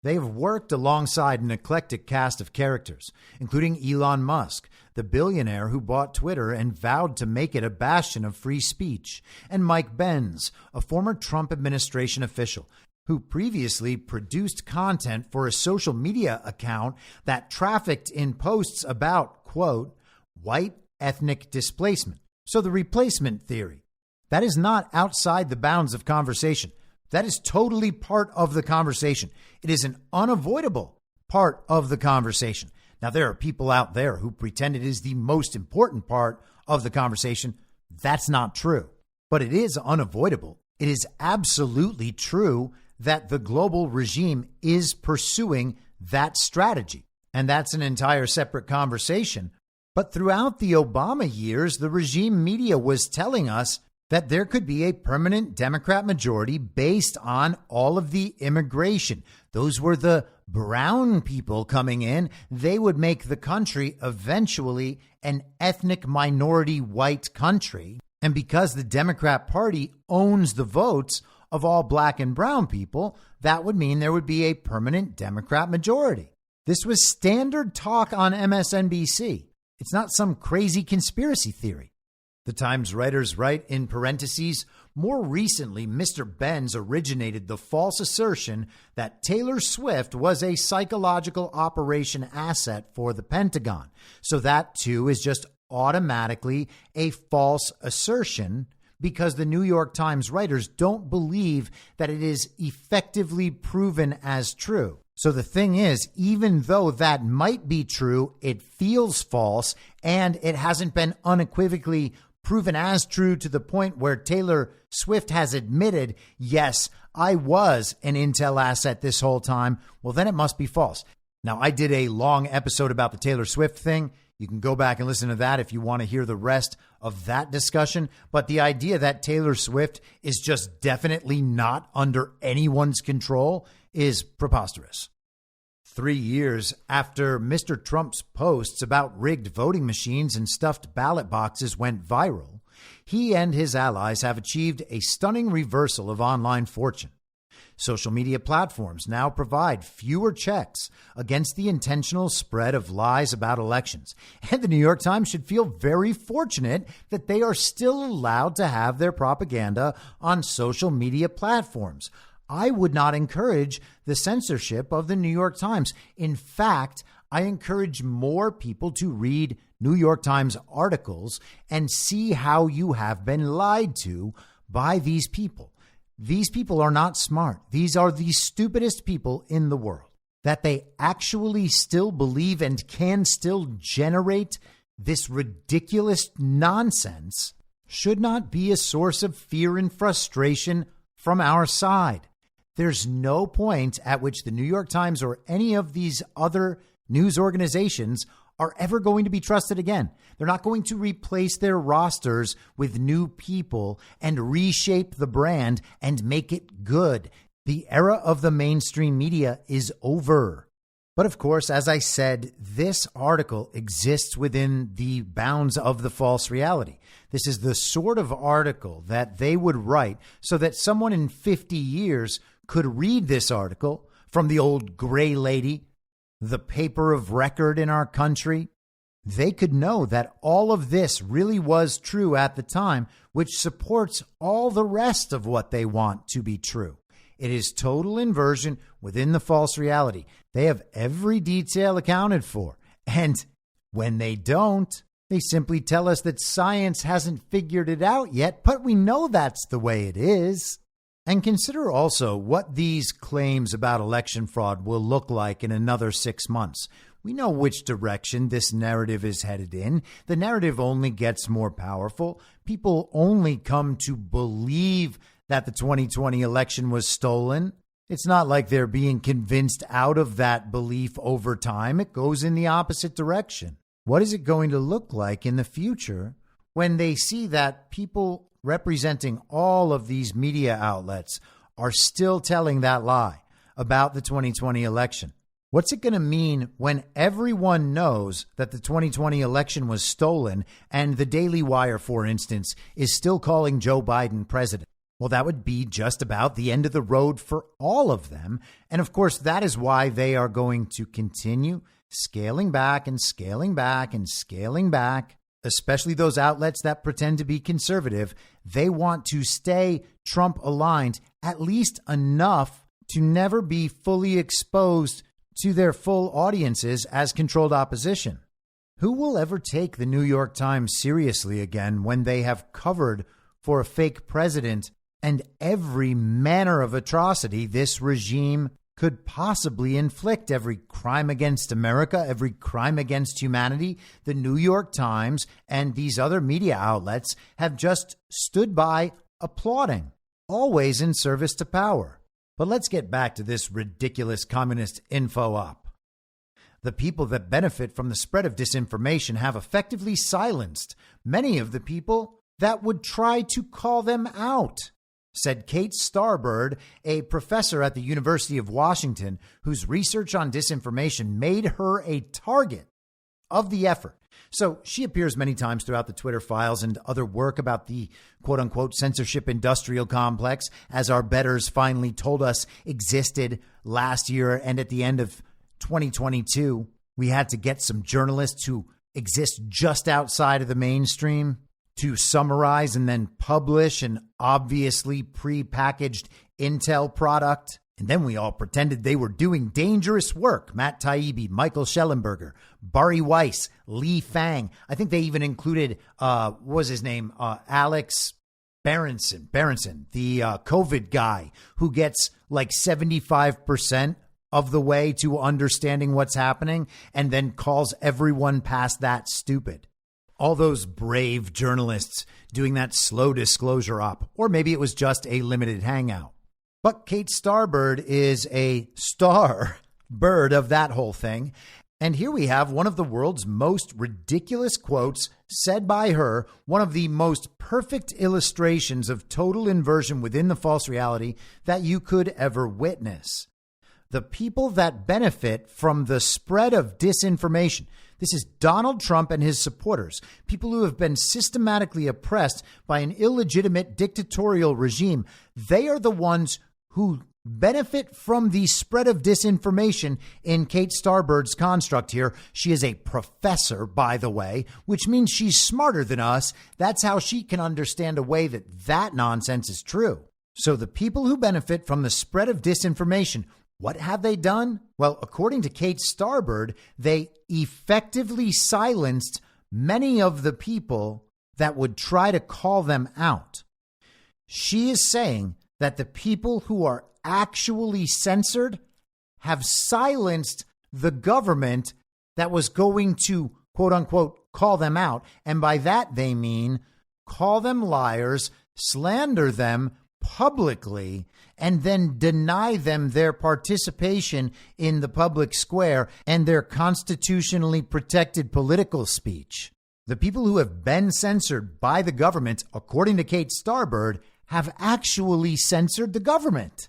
They have worked alongside an eclectic cast of characters, including Elon Musk, the billionaire who bought Twitter and vowed to make it a bastion of free speech, and Mike Benz, a former Trump administration official who previously produced content for a social media account that trafficked in posts about, quote, white ethnic displacement. So the replacement theory, that is not outside the bounds of conversation. That is totally part of the conversation. It is an unavoidable part of the conversation. Now, there are people out there who pretend it is the most important part of the conversation. That's not true, but it is unavoidable. It is absolutely true that the global regime is pursuing that strategy. And that's an entire separate conversation. But throughout the Obama years, the regime media was telling us that there could be a permanent Democrat majority based on all of the immigration. Those were the brown people coming in. They would make the country eventually an ethnic minority white country. And because the Democrat Party owns the votes of all black and brown people, that would mean there would be a permanent Democrat majority. This was standard talk on MSNBC. It's not some crazy conspiracy theory. The Times writers write in parentheses, more recently, Mr. Benz originated the false assertion that Taylor Swift was a psychological operation asset for the Pentagon. So that, too, is just automatically a false assertion because the New York Times writers don't believe that it is effectively proven as true. So the thing is, even though that might be true, it feels false and it hasn't been unequivocally proven as true to the point where Taylor Swift has admitted, yes, I was an intel asset this whole time. Well, then it must be false. Now, I did a long episode about the Taylor Swift thing. You can go back and listen to that if you want to hear the rest of that discussion. But the idea that Taylor Swift is just definitely not under anyone's control is preposterous. 3 years after Mr. Trump's posts about rigged voting machines and stuffed ballot boxes went viral, he and his allies have achieved a stunning reversal of online fortune. Social media platforms now provide fewer checks against the intentional spread of lies about elections. And the New York Times should feel very fortunate that they are still allowed to have their propaganda on social media platforms. I would not encourage the censorship of the New York Times. In fact, I encourage more people to read New York Times articles and see how you have been lied to by these people. These people are not smart. These are the stupidest people in the world. That they actually still believe and can still generate this ridiculous nonsense should not be a source of fear and frustration from our side. There's no point at which the New York Times or any of these other news organizations are ever going to be trusted again. They're not going to replace their rosters with new people and reshape the brand and make it good. The era of the mainstream media is over. But of course, as I said, this article exists within the bounds of the false reality. This is the sort of article that they would write so that someone in 50 years could read this article from the old gray lady, the paper of record in our country. They could know that all of this really was true at the time, which supports all the rest of what they want to be true. It is total inversion within the false reality. They have every detail accounted for. And when they don't, they simply tell us that science hasn't figured it out yet, but we know that's the way it is. And consider also what these claims about election fraud will look like in another 6 months. We know which direction this narrative is headed in. The narrative only gets more powerful. People only come to believe that the 2020 election was stolen. It's not like they're being convinced out of that belief over time. It goes in the opposite direction. What is it going to look like in the future when they see that people representing all of these media outlets are still telling that lie about the 2020 election? What's it going to mean when everyone knows that the 2020 election was stolen and the Daily Wire, for instance, is still calling Joe Biden president? Well, that would be just about the end of the road for all of them. And of course, that is why they are going to continue scaling back and scaling back and scaling back, especially those outlets that pretend to be conservative. They want to stay Trump aligned, at least enough to never be fully exposed to their full audiences as controlled opposition. Who will ever take the New York Times seriously again when they have covered for a fake president and every manner of atrocity this regime could possibly inflict? Every crime against America, every crime against humanity? The New York Times and these other media outlets have just stood by applauding, always in service to power. But let's get back to this ridiculous communist info op. The people that benefit from the spread of disinformation have effectively silenced many of the people that would try to call them out, said Kate Starbird, a professor at the University of Washington whose research on disinformation made her a target of the effort. So she appears many times throughout the Twitter files and other work about the quote unquote censorship industrial complex, as our betters finally told us existed last year. And at the end of 2022, we had to get some journalists who exist just outside of the mainstream to summarize and then publish an obviously pre-packaged intel product. And then we all pretended they were doing dangerous work. Matt Taibbi, Michael Schellenberger, Bari Weiss, Lee Fang. I think they even included, what was his name? Alex Berenson, the COVID guy who gets like 75% of the way to understanding what's happening and then calls everyone past that stupid. All those brave journalists doing that slow disclosure op, or maybe it was just a limited hangout. But Kate Starbird is a star bird of that whole thing. And here we have one of the world's most ridiculous quotes said by her, one of the most perfect illustrations of total inversion within the false reality that you could ever witness. The people that benefit from the spread of disinformation. This is Donald Trump and his supporters, people who have been systematically oppressed by an illegitimate dictatorial regime. They are the ones who benefit from the spread of disinformation in Kate Starbird's construct here. She is a professor, by the way, which means she's smarter than us. That's how she can understand a way that nonsense is true. So the people who benefit from the spread of disinformation, what have they done? Well, according to Kate Starbird, they effectively silenced many of the people that would try to call them out. She is saying that the people who are actually censored have silenced the government that was going to, quote unquote, call them out. And by that, they mean call them liars, slander them publicly, and then deny them their participation in the public square and their constitutionally protected political speech. The people who have been censored by the government, according to Kate Starbird, have actually censored the government.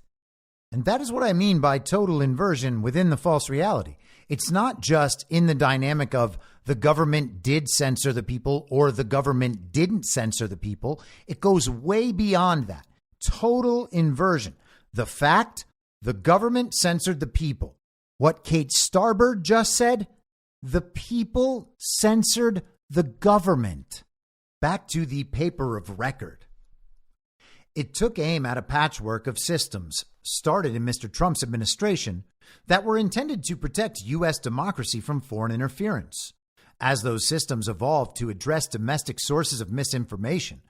And that is what I mean by total inversion within the false reality. It's not just in the dynamic of the government did censor the people or the government didn't censor the people. It goes way beyond that. Total inversion. The fact the government censored the people. What Kate Starbird just said, the people censored the government. Back to the paper of record. It took aim at a patchwork of systems started in Mr. Trump's administration that were intended to protect U.S. democracy from foreign interference. As those systems evolved to address domestic sources of misinformation,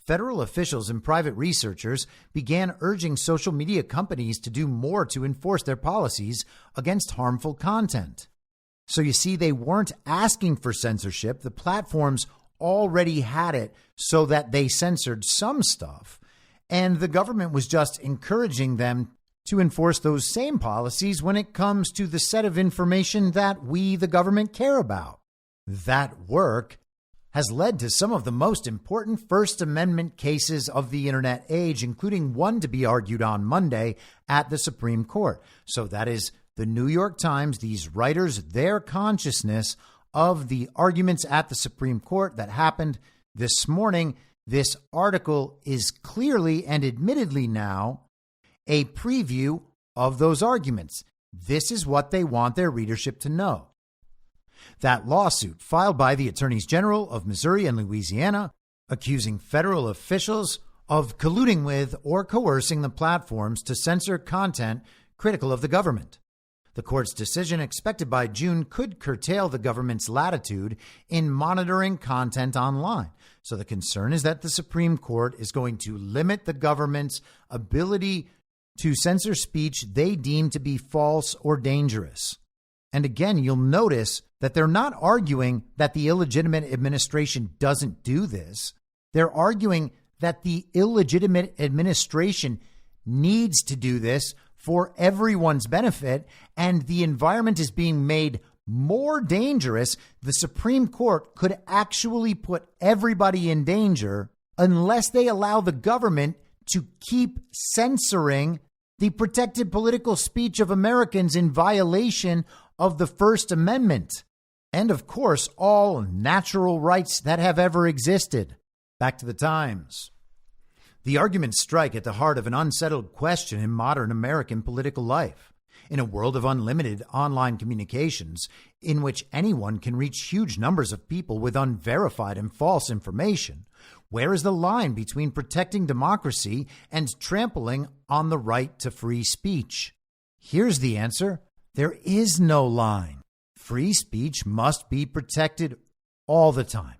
federal officials and private researchers began urging social media companies to do more to enforce their policies against harmful content. So you see, they weren't asking for censorship. The platforms already had it so that they censored some stuff. And the government was just encouraging them to enforce those same policies when it comes to the set of information that we, the government, care about. That work has led to some of the most important First Amendment cases of the internet age, including one to be argued on Monday at the Supreme Court. So that is the New York Times, these writers, their consciousness of the arguments at the Supreme Court that happened this morning. This article is clearly and admittedly now a preview of those arguments. This is what they want their readership to know. That lawsuit filed by the attorneys general of Missouri and Louisiana, accusing federal officials of colluding with or coercing the platforms to censor content critical of the government. The court's decision, expected by June, could curtail the government's latitude in monitoring content online. So the concern is that the Supreme Court is going to limit the government's ability to censor speech they deem to be false or dangerous. And again, you'll notice that they're not arguing that the illegitimate administration doesn't do this. They're arguing that the illegitimate administration needs to do this for everyone's benefit, and the environment is being made more dangerous. The Supreme Court could actually put everybody in danger unless they allow the government to keep censoring the protected political speech of Americans in violation of the First Amendment. And of course, all natural rights that have ever existed. Back to the Times. The arguments strike at the heart of an unsettled question in modern American political life. In a world of unlimited online communications, in which anyone can reach huge numbers of people with unverified and false information, where is the line between protecting democracy and trampling on the right to free speech? Here's the answer. There is no line. Free speech must be protected all the time.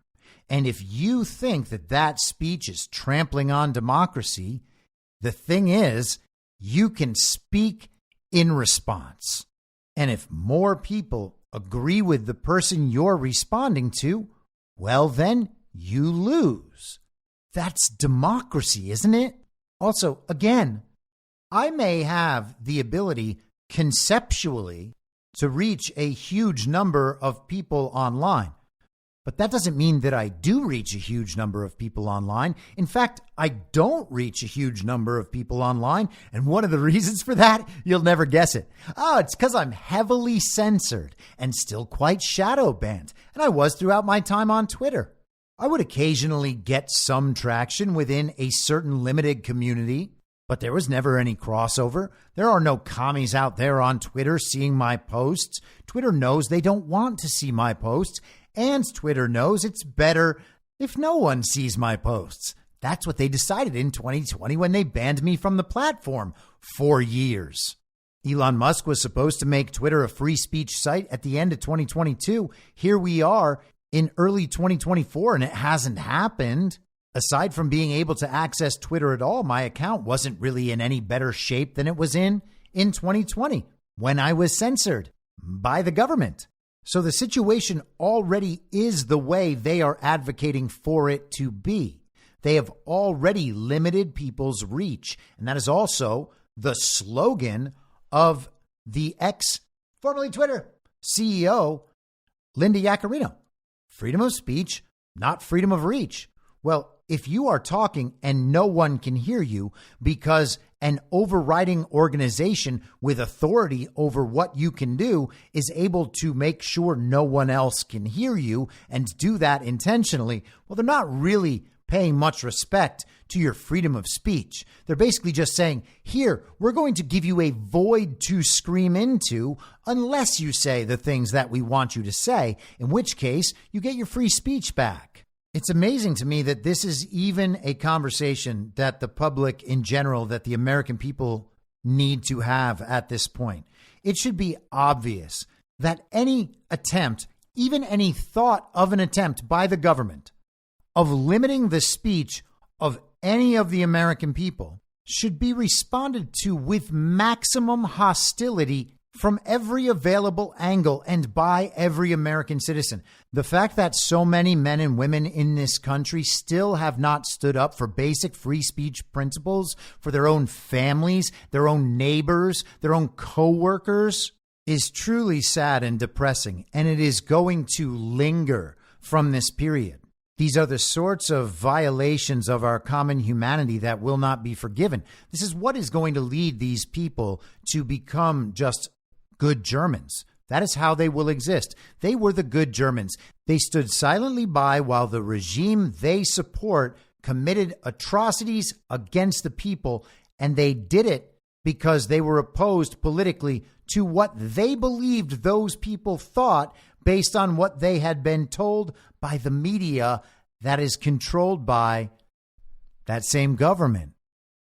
And if you think that that speech is trampling on democracy, the thing is, you can speak in response. And if more people agree with the person you're responding to, well, then you lose. That's democracy, isn't it? Also, again, I may have the ability conceptually to reach a huge number of people online. But that doesn't mean that I do reach a huge number of people online. In fact, I don't reach a huge number of people online. And one of the reasons for that, you'll never guess it. Oh, it's because I'm heavily censored and still quite shadow banned. And I was throughout my time on Twitter. I would occasionally get some traction within a certain limited community, but there was never any crossover. There are no commies out there on Twitter seeing my posts. Twitter knows they don't want to see my posts. And Twitter knows it's better if no one sees my posts. That's what they decided in 2020 when they banned me from the platform for years. Elon Musk was supposed to make Twitter a free speech site at the end of 2022. Here we are in early 2024, and it hasn't happened. Aside from being able to access Twitter at all, my account wasn't really in any better shape than it was in 2020 when I was censored by the government. So the situation already is the way they are advocating for it to be. They have already limited people's reach. And that is also the slogan of the formerly Twitter, CEO, Linda Yaccarino. Freedom of speech, not freedom of reach. Well, if you are talking and no one can hear you because an overriding organization with authority over what you can do is able to make sure no one else can hear you and do that intentionally, well, they're not really paying much respect to your freedom of speech. They're basically just saying, here, we're going to give you a void to scream into unless you say the things that we want you to say, in which case you get your free speech back. It's amazing to me that this is even a conversation that the public in general, that the American people need to have at this point. It should be obvious that any attempt, even any thought of an attempt by the government of limiting the speech of any of the American people should be responded to with maximum hostility from every available angle and by every American citizen. The fact that so many men and women in this country still have not stood up for basic free speech principles for their own families, their own neighbors, their own coworkers is truly sad and depressing, and it is going to linger from this period. These are the sorts of violations of our common humanity that will not be forgiven. This is what is going to lead these people to become just good Germans. That is how they will exist. They were the good Germans. They stood silently by while the regime they support committed atrocities against the people, and they did it because they were opposed politically to what they believed those people thought based on what they had been told by the media that is controlled by that same government.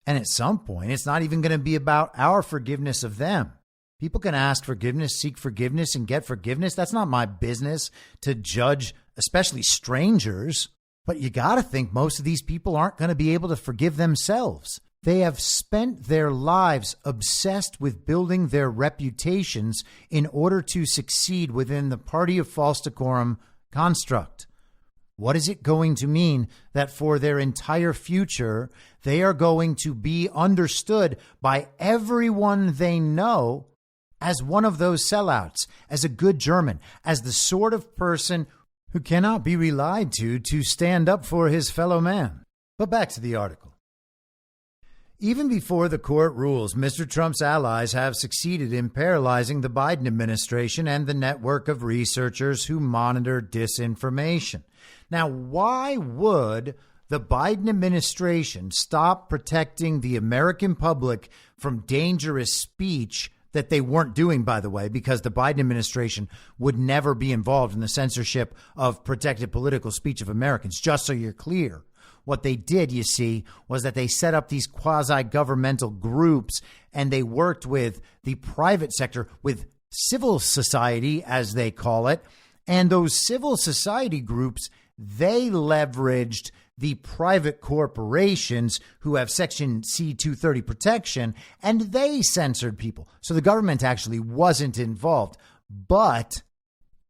And at some point, it's not even going to be about our forgiveness of them. People can ask forgiveness, seek forgiveness, and get forgiveness. That's not my business to judge, especially strangers. But you got to think most of these people aren't going to be able to forgive themselves. They have spent their lives obsessed with building their reputations in order to succeed within the party of false decorum construct. What is it going to mean that for their entire future, they are going to be understood by everyone they know as one of those sellouts, as a good German, as the sort of person who cannot be relied to stand up for his fellow man? But back to the article. Even before the court rules, Mr. Trump's allies have succeeded in paralyzing the Biden administration and the network of researchers who monitor disinformation. Now, why would the Biden administration stop protecting the American public from dangerous speech that they weren't doing, by the way, because the Biden administration would never be involved in the censorship of protected political speech of Americans, just so you're clear? What they did, you see, was that they set up these quasi-governmental groups and they worked with the private sector, with civil society, as they call it. And those civil society groups, they leveraged the private corporations who have Section C-230 protection, and they censored people. So the government actually wasn't involved. But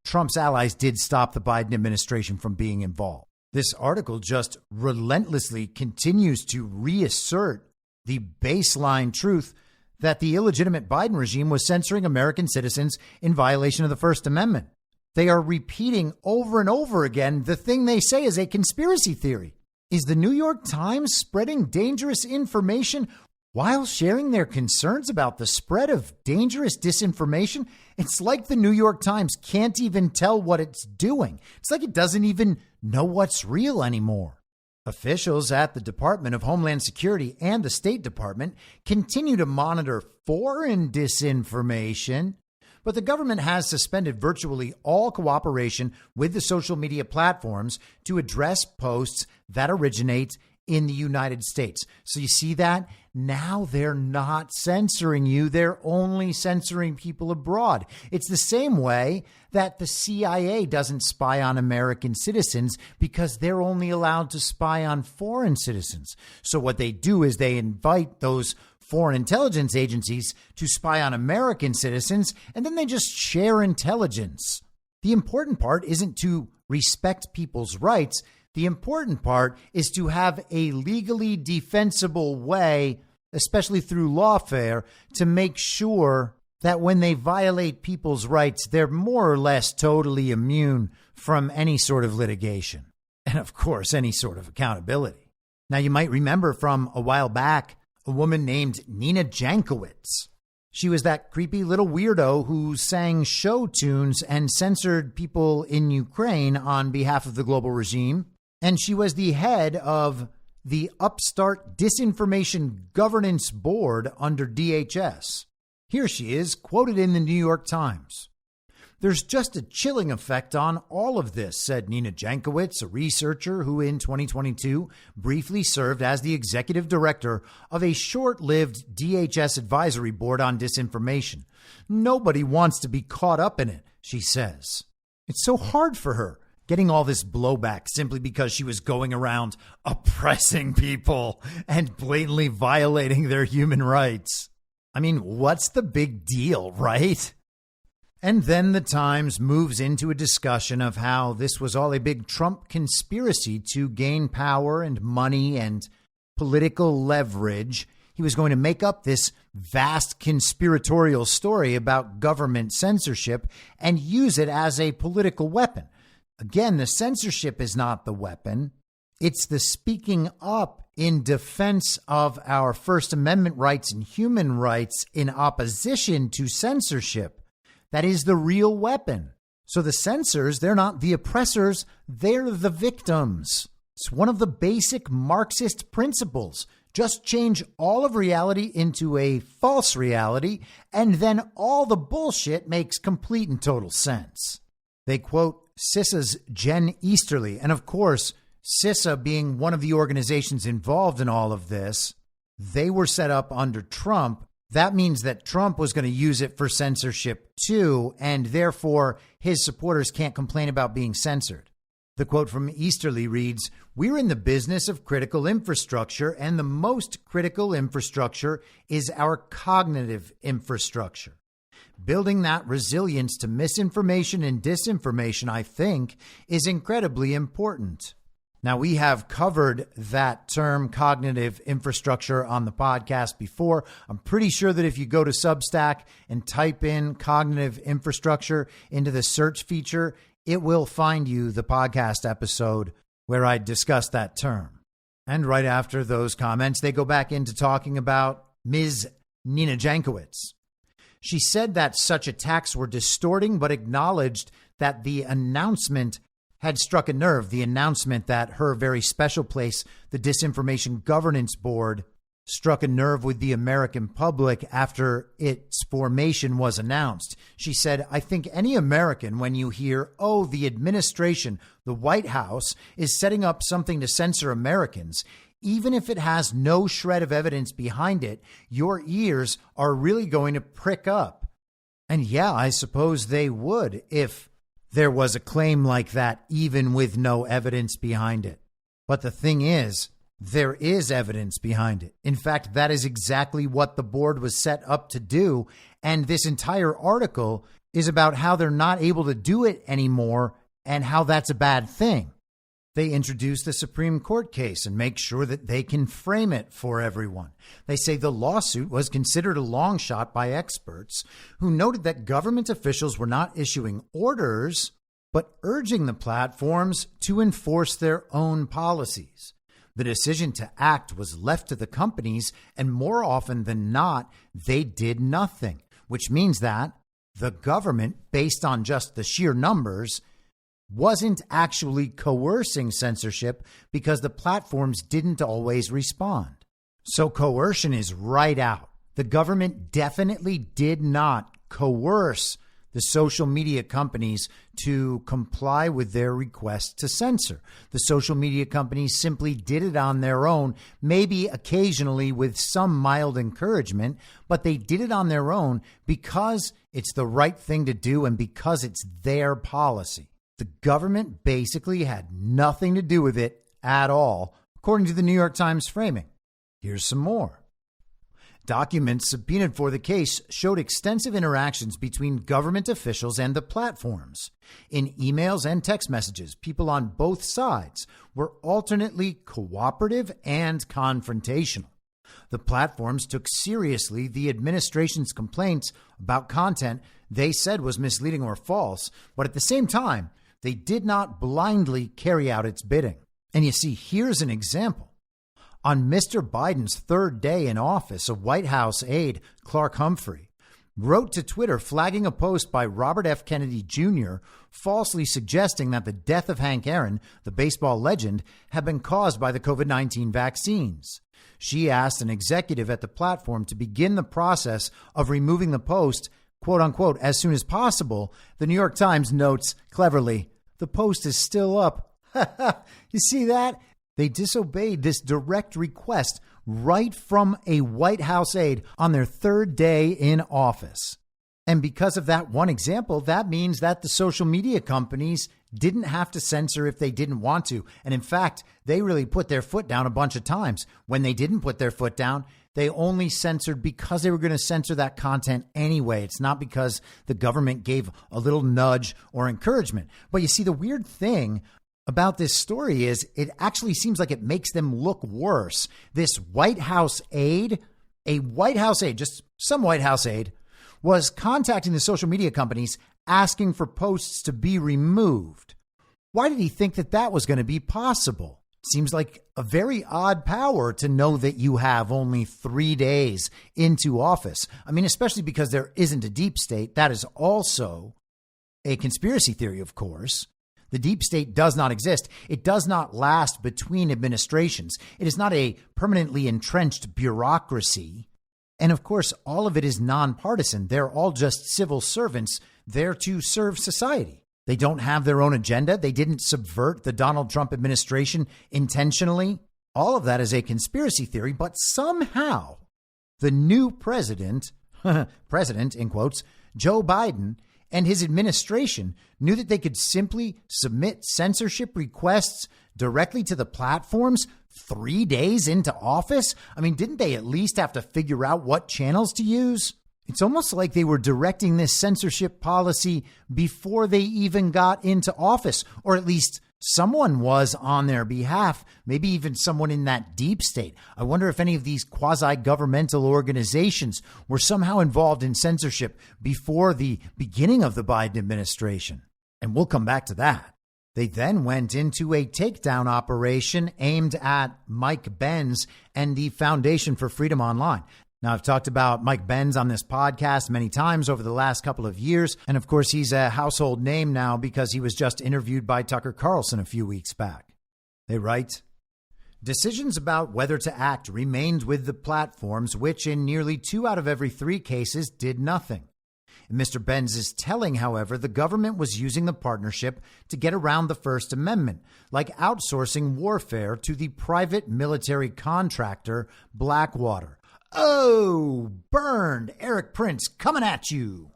Trump's allies did stop the Biden administration from being involved. This article just relentlessly continues to reassert the baseline truth that the illegitimate Biden regime was censoring American citizens in violation of the First Amendment. They are repeating over and over again the thing they say is a conspiracy theory. Is the New York Times spreading dangerous information while sharing their concerns about the spread of dangerous disinformation? It's like the New York Times can't even tell what it's doing. It's like it doesn't even know what's real anymore. Officials at the Department of Homeland Security and the State Department continue to monitor foreign disinformation, but the government has suspended virtually all cooperation with the social media platforms to address posts that originate in the United States. So you see that? Now they're not censoring you. They're only censoring people abroad. It's the same way that the CIA doesn't spy on American citizens because they're only allowed to spy on foreign citizens. So what they do is they invite those foreign intelligence agencies to spy on American citizens, and then they just share intelligence. The important part isn't to respect people's rights. The important part is to have a legally defensible way, especially through lawfare, to make sure that when they violate people's rights, they're more or less totally immune from any sort of litigation. And of course, any sort of accountability. Now, you might remember from a while back, a woman named Nina Jankowicz. She was that creepy little weirdo who sang show tunes and censored people in Ukraine on behalf of the global regime. And she was the head of the upstart Disinformation Governance Board under DHS. Here she is, quoted in the New York Times. "There's just a chilling effect on all of this," said Nina Jankowicz, a researcher who in 2022 briefly served as the executive director of a short-lived DHS advisory board on disinformation. "Nobody wants to be caught up in it," she says. It's so hard for her, getting all this blowback simply because she was going around oppressing people and blatantly violating their human rights. I mean, what's the big deal, right? And then the Times moves into a discussion of how this was all a big Trump conspiracy to gain power and money and political leverage. He was going to make up this vast conspiratorial story about government censorship and use it as a political weapon. Again, the censorship is not the weapon. It's the speaking up in defense of our First Amendment rights and human rights in opposition to censorship. That is the real weapon. So the censors, they're not the oppressors, they're the victims. It's one of the basic Marxist principles. Just change all of reality into a false reality, and then all the bullshit makes complete and total sense. They quote CISA's Jen Easterly, and of course, CISA being one of the organizations involved in all of this, they were set up under Trump. That means that Trump was going to use it for censorship too, and therefore his supporters can't complain about being censored. The quote from Easterly reads, "We're in the business of critical infrastructure, and the most critical infrastructure is our cognitive infrastructure. Building that resilience to misinformation and disinformation, I think, is incredibly important." Now, we have covered that term cognitive infrastructure on the podcast before. I'm pretty sure that if you go to Substack and type in cognitive infrastructure into the search feature, it will find you the podcast episode where I discuss that term. And right after those comments, they go back into talking about Ms. Nina Jankowicz. She said that such attacks were distorting, but acknowledged that the announcement had struck a nerve. The announcement that her very special place, the Disinformation Governance Board, struck a nerve with the American public after its formation was announced. She said, "I think any American, when you hear, oh, the administration, the White House is setting up something to censor Americans, even if it has no shred of evidence behind it, your ears are really going to prick up." And yeah, I suppose they would if there was a claim like that, even with no evidence behind it. But the thing is, there is evidence behind it. In fact, that is exactly what the board was set up to do. And this entire article is about how they're not able to do it anymore and how that's a bad thing. They introduce the Supreme Court case and make sure that they can frame it for everyone. They say the lawsuit was considered a long shot by experts who noted that government officials were not issuing orders, but urging the platforms to enforce their own policies. The decision to act was left to the companies, and more often than not, they did nothing, which means that the government, based on just the sheer numbers, wasn't actually coercing censorship because the platforms didn't always respond. So coercion is right out. The government definitely did not coerce the social media companies to comply with their request to censor. The social media companies simply did it on their own, maybe occasionally with some mild encouragement, but they did it on their own because it's the right thing to do and because it's their policy. The government basically had nothing to do with it at all, according to the New York Times framing. Here's some more. Documents subpoenaed for the case showed extensive interactions between government officials and the platforms. In emails and text messages, people on both sides were alternately cooperative and confrontational. The platforms took seriously the administration's complaints about content they said was misleading or false, but at the same time, they did not blindly carry out its bidding. And you see, here's an example. On Mr. Biden's third day in office, a White House aide, Clark Humphrey, wrote to Twitter flagging a post by Robert F. Kennedy Jr., falsely suggesting that the death of Hank Aaron, the baseball legend, had been caused by the COVID-19 vaccines. She asked an executive at the platform to begin the process of removing the post, quote unquote, as soon as possible. The New York Times notes cleverly, the post is still up. You see that? They disobeyed this direct request right from a White House aide on their third day in office. And because of that one example, that means that the social media companies didn't have to censor if they didn't want to. And in fact, they really put their foot down a bunch of times. When they didn't put their foot down, they only censored because they were going to censor that content anyway. It's not because the government gave a little nudge or encouragement. But you see, the weird thing about this story is it actually seems like it makes them look worse. This White House aide, just some White House aide, was contacting the social media companies asking for posts to be removed. Why did he think that that was going to be possible? Seems like a very odd power to know that you have only 3 days into office. I mean, especially because there isn't a deep state. That is also a conspiracy theory, of course. The deep state does not exist. It does not last between administrations. It is not a permanently entrenched bureaucracy. And of course, all of it is nonpartisan. They're all just civil servants there to serve society. They don't have their own agenda. They didn't subvert the Donald Trump administration intentionally. All of that is a conspiracy theory, but somehow the new president in quotes, Joe Biden, and his administration knew that they could simply submit censorship requests directly to the platforms 3 days into office. I mean, didn't they at least have to figure out what channels to use? It's almost like they were directing this censorship policy before they even got into office, or at least someone was on their behalf, maybe even someone in that deep state. I wonder if any of these quasi-governmental organizations were somehow involved in censorship before the beginning of the Biden administration. And we'll come back to that. They then went into a takedown operation aimed at Mike Benz and the Foundation for Freedom Online. Now, I've talked about Mike Benz on this podcast many times over the last couple of years. And of course, he's a household name now because he was just interviewed by Tucker Carlson a few weeks back. They write, decisions about whether to act remained with the platforms, which in nearly 2 out of every 3 cases did nothing. In Mr. Benz is telling, however, the government was using the partnership to get around the First Amendment, like outsourcing warfare to the private military contractor Blackwater. Oh, burned. Eric Prince coming at you.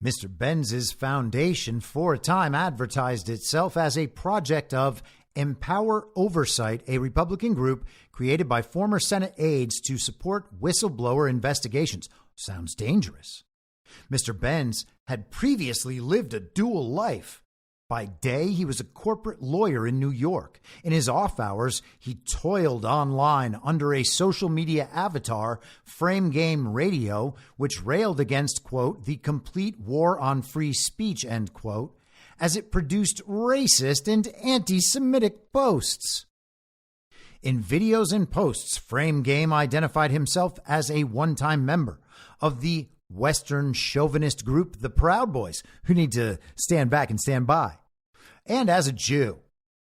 Mr. Benz's foundation for a time advertised itself as a project of Empower Oversight, a Republican group created by former Senate aides to support whistleblower investigations. Sounds dangerous. Mr. Benz had previously lived a dual life. By day, he was a corporate lawyer in New York. In his off hours, he toiled online under a social media avatar, Frame Game Radio, which railed against, quote, the complete war on free speech, end quote, as it produced racist and anti-Semitic posts. In videos and posts, Frame Game identified himself as a one-time member of the Western chauvinist group, the Proud Boys, who need to stand back and stand by, and as a Jew.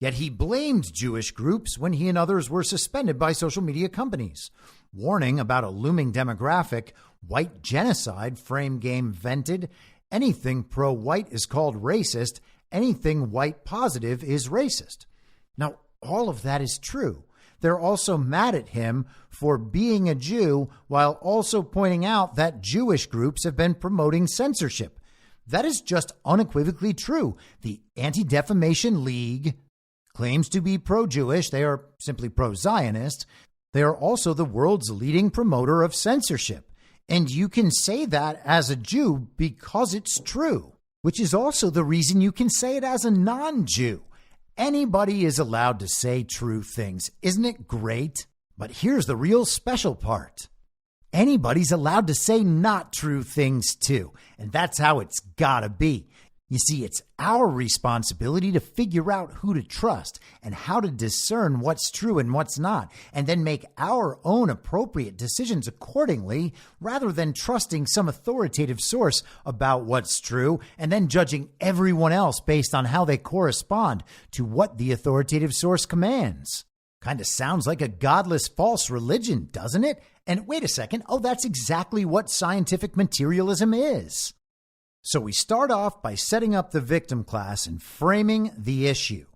Yet he blamed Jewish groups when he and others were suspended by social media companies. Warning about a looming demographic, white genocide, Frame Game vented. Anything pro-white is called racist. Anything white positive is racist. Now, all of that is true. They're also mad at him for being a Jew while also pointing out that Jewish groups have been promoting censorship. That is just unequivocally true. The Anti-Defamation League claims to be pro-Jewish. They are simply pro-Zionist. They are also the world's leading promoter of censorship. And you can say that as a Jew because it's true, which is also the reason you can say it as a non-Jew. Anybody is allowed to say true things. Isn't it great? But here's the real special part. Anybody's allowed to say not true things too. And that's how it's gotta be. You see, it's our responsibility to figure out who to trust and how to discern what's true and what's not, and then make our own appropriate decisions accordingly, rather than trusting some authoritative source about what's true and then judging everyone else based on how they correspond to what the authoritative source commands. Kind of sounds like a godless false religion, doesn't it? And wait a second, that's exactly what scientific materialism is. So we start off by setting up the victim class and framing the issue.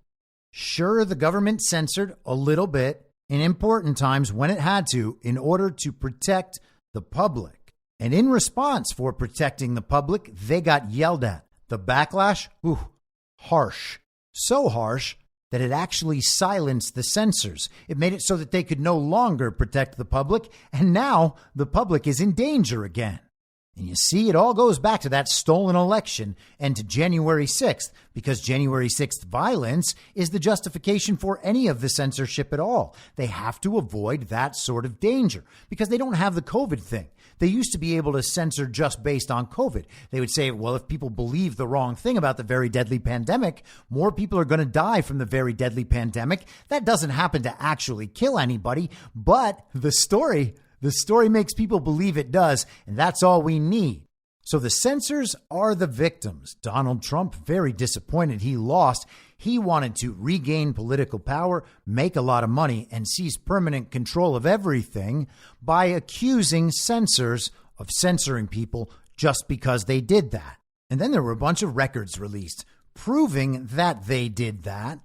Sure, the government censored a little bit in important times when it had to in order to protect the public. And in response for protecting the public, they got yelled at. The backlash, harsh. So harsh that it actually silenced the censors. It made it so that they could no longer protect the public, and now the public is in danger again. And you see, it all goes back to that stolen election and to January 6th, because January 6th violence is the justification for any of the censorship at all. They have to avoid that sort of danger because they don't have the COVID thing. They used to be able to censor just based on COVID. They would say, well, if people believe the wrong thing about the very deadly pandemic, more people are going to die from the very deadly pandemic. That doesn't happen to actually kill anybody, but the story makes people believe it does, and that's all we need. So the censors are the victims. Donald Trump, very disappointed he lost. He wanted to regain political power, make a lot of money, and seize permanent control of everything by accusing censors of censoring people just because they did that. And then there were a bunch of records released proving that they did that.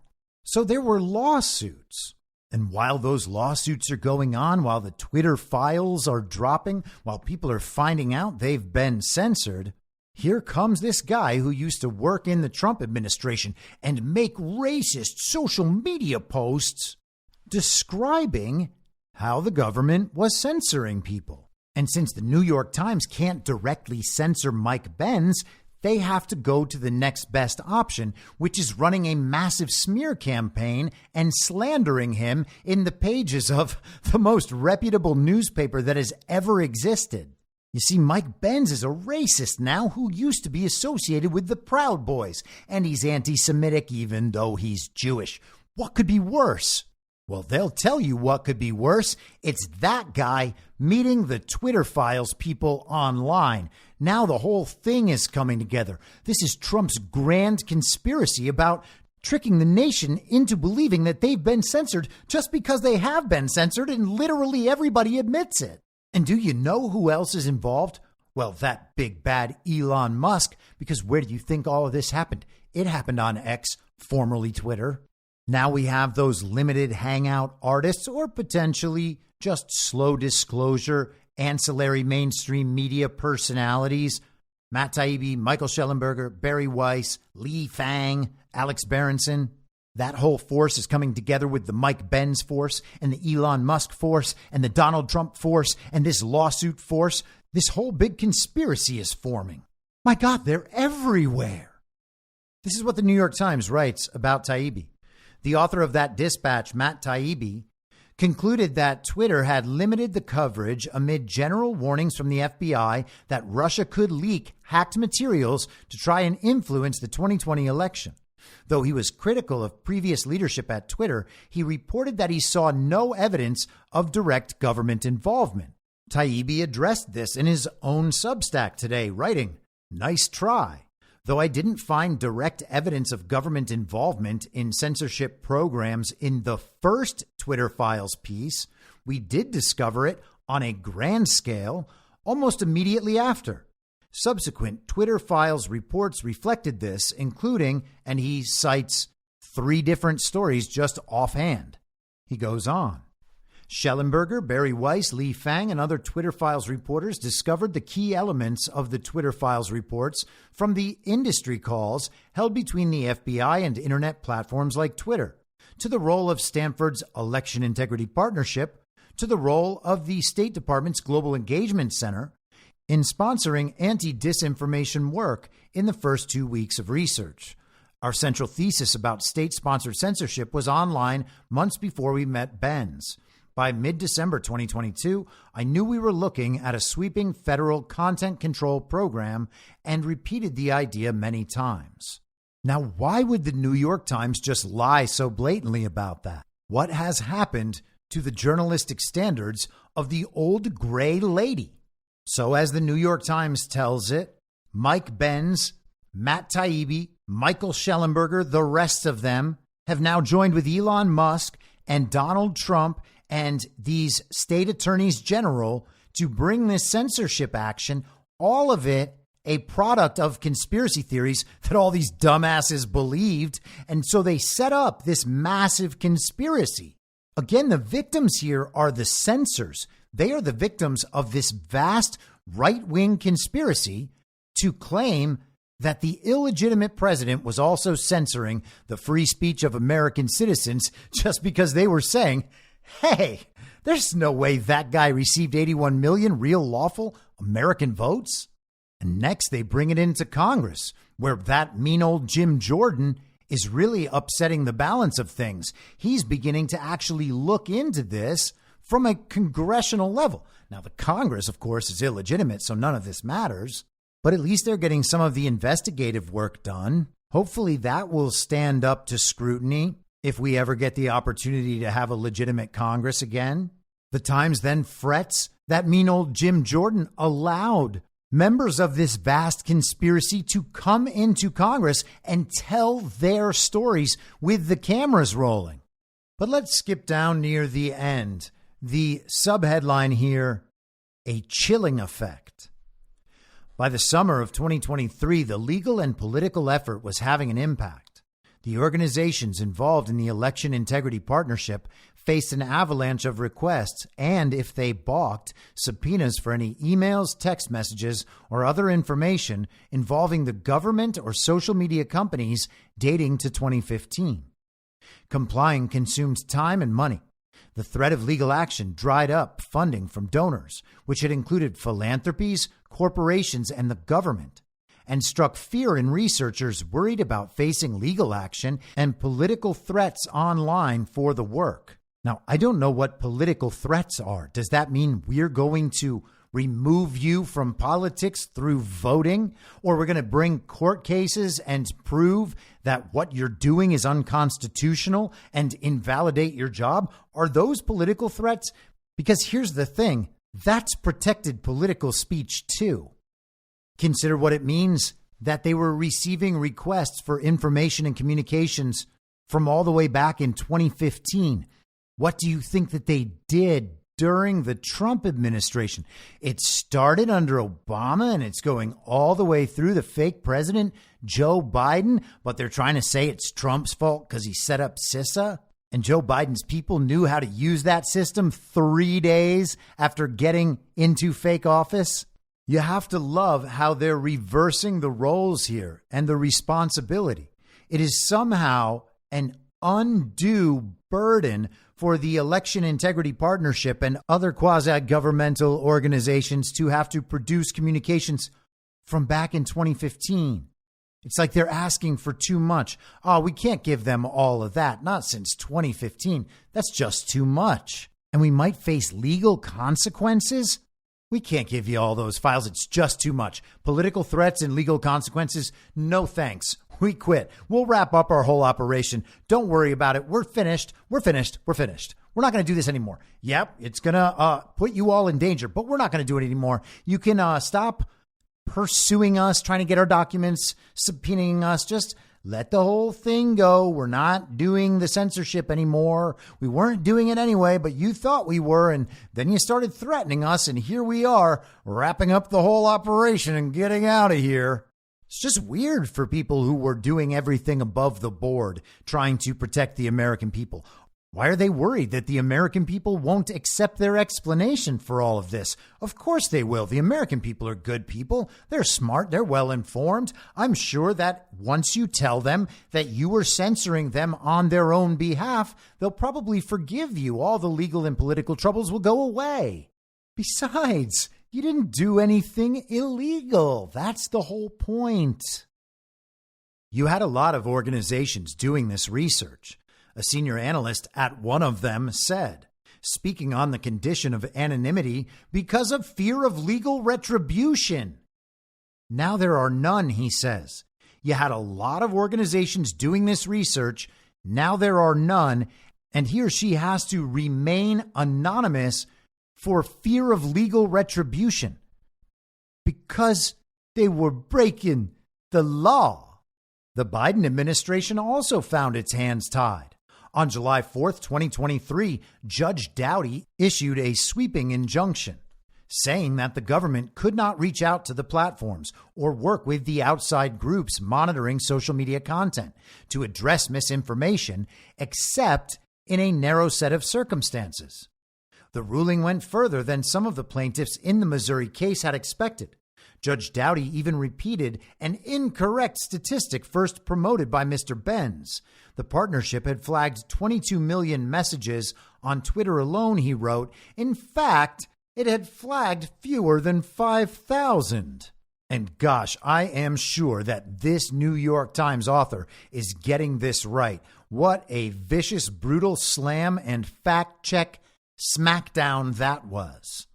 So there were lawsuits. And while those lawsuits are going on, while the Twitter files are dropping, while people are finding out they've been censored, here comes this guy who used to work in the Trump administration and make racist social media posts describing how the government was censoring people. And since the New York Times can't directly censor Mike Benz, they have to go to the next best option, which is running a massive smear campaign and slandering him in the pages of the most reputable newspaper that has ever existed. You see, Mike Benz is a racist now who used to be associated with the Proud Boys, and he's anti-Semitic even though he's Jewish. What could be worse? Well, they'll tell you what could be worse. It's that guy meeting the Twitter files people online. Now the whole thing is coming together. This is Trump's grand conspiracy about tricking the nation into believing that they've been censored just because they have been censored, and literally everybody admits it. And do you know who else is involved? Well, that big bad Elon Musk, because where do you think all of this happened? It happened on X, formerly Twitter. Now we have those limited hangout artists, or potentially just slow disclosure, ancillary mainstream media personalities. Matt Taibbi, Michael Schellenberger, Barry Weiss, Lee Fang, Alex Berenson. That whole force is coming together with the Mike Benz force and the Elon Musk force and the Donald Trump force and this lawsuit force. This whole big conspiracy is forming. My God, they're everywhere. This is what the New York Times writes about Taibbi. The author of that dispatch, Matt Taibbi, concluded that Twitter had limited the coverage amid general warnings from the FBI that Russia could leak hacked materials to try and influence the 2020 election. Though he was critical of previous leadership at Twitter, he reported that he saw no evidence of direct government involvement. Taibbi addressed this in his own Substack today, writing, "Nice try. Though I didn't find direct evidence of government involvement in censorship programs in the first Twitter Files piece, we did discover it on a grand scale almost immediately after. Subsequent Twitter Files reports reflected this, including," and he cites 3 different stories just offhand. He goes on. Schellenberger, Barry Weiss, Lee Fang, and other Twitter Files reporters discovered the key elements of the Twitter Files reports from the industry calls held between the FBI and internet platforms like Twitter, to the role of Stanford's Election Integrity Partnership, to the role of the State Department's Global Engagement Center in sponsoring anti-disinformation work in the first 2 weeks of research. Our central thesis about state-sponsored censorship was online months before we met Benz. By mid-December 2022, I knew we were looking at a sweeping federal content control program and repeated the idea many times. Now, why would the New York Times just lie so blatantly about that? What has happened to the journalistic standards of the old gray lady? So as the New York Times tells it, Mike Benz, Matt Taibbi, Michael Schellenberger, the rest of them have now joined with Elon Musk and Donald Trump and these state attorneys general to bring this censorship action, all of it a product of conspiracy theories that all these dumbasses believed. And so they set up this massive conspiracy. Again, the victims here are the censors. They are the victims of this vast right-wing conspiracy to claim that the illegitimate president was also censoring the free speech of American citizens just because they were saying, hey, there's no way that guy received 81 million real lawful American votes. And next they bring it into Congress, where that mean old Jim Jordan is really upsetting the balance of things. He's beginning to actually look into this from a congressional level. Now, the Congress, of course, is illegitimate, so none of this matters. But at least they're getting some of the investigative work done. Hopefully that will stand up to scrutiny if we ever get the opportunity to have a legitimate Congress again. The Times then frets that mean old Jim Jordan allowed members of this vast conspiracy to come into Congress and tell their stories with the cameras rolling. But let's skip down near the end. The subheadline here, a chilling effect. By the summer of 2023, the legal and political effort was having an impact. The organizations involved in the Election Integrity Partnership faced an avalanche of requests and, if they balked, subpoenas for any emails, text messages, or other information involving the government or social media companies dating to 2015. Complying consumed time and money. The threat of legal action dried up funding from donors, which had included philanthropies, corporations, and the government, and struck fear in researchers worried about facing legal action and political threats online for the work. Now, I don't know what political threats are. Does that mean we're going to remove you from politics through voting? Or we're going to bring court cases and prove that what you're doing is unconstitutional and invalidate your job? Are those political threats? Because here's the thing, that's protected political speech too. Consider what it means that they were receiving requests for information and communications from all the way back in 2015. What do you think that they did during the Trump administration? It started under Obama and it's going all the way through the fake president, Joe Biden, but they're trying to say it's Trump's fault because he set up CISA. And Joe Biden's people knew how to use that system 3 days after getting into fake office. You have to love how they're reversing the roles here and the responsibility. It is somehow an undue burden for the Election Integrity Partnership and other quasi-governmental organizations to have to produce communications from back in 2015. It's like they're asking for too much. Oh, we can't give them all of that. Not since 2015. That's just too much. And we might face legal consequences. We can't give you all those files. It's just too much. Political threats and legal consequences. No thanks. We quit. We'll wrap up our whole operation. Don't worry about it. We're finished. We're finished. We're finished. We're not going to do this anymore. Yep, it's going to put you all in danger, but we're not going to do it anymore. You can stop pursuing us, trying to get our documents, subpoenaing us. Just let the whole thing go. We're not doing the censorship anymore. We weren't doing it anyway, but you thought we were, and then you started threatening us, and here we are wrapping up the whole operation and getting out of here. It's just weird for people who were doing everything above the board, trying to protect the American people. Why are they worried that the American people won't accept their explanation for all of this? Of course they will. The American people are good people. They're smart. They're well informed. I'm sure that once you tell them that you were censoring them on their own behalf, they'll probably forgive you. All the legal and political troubles will go away. Besides, you didn't do anything illegal. That's the whole point. You had a lot of organizations doing this research. A senior analyst at one of them said, speaking on the condition of anonymity because of fear of legal retribution. Now there are none, he says. You had a lot of organizations doing this research. Now there are none. And he or she has to remain anonymous for fear of legal retribution because they were breaking the law. The Biden administration also found its hands tied. On July 4th, 2023, Judge Doughty issued a sweeping injunction saying that the government could not reach out to the platforms or work with the outside groups monitoring social media content to address misinformation, except in a narrow set of circumstances. The ruling went further than some of the plaintiffs in the Missouri case had expected. Judge Doughty even repeated an incorrect statistic first promoted by Mr. Benz. The partnership had flagged 22 million messages on Twitter alone, he wrote. In fact, it had flagged fewer than 5,000. And gosh, I am sure that this New York Times author is getting this right. What a vicious, brutal slam and fact check smackdown that was.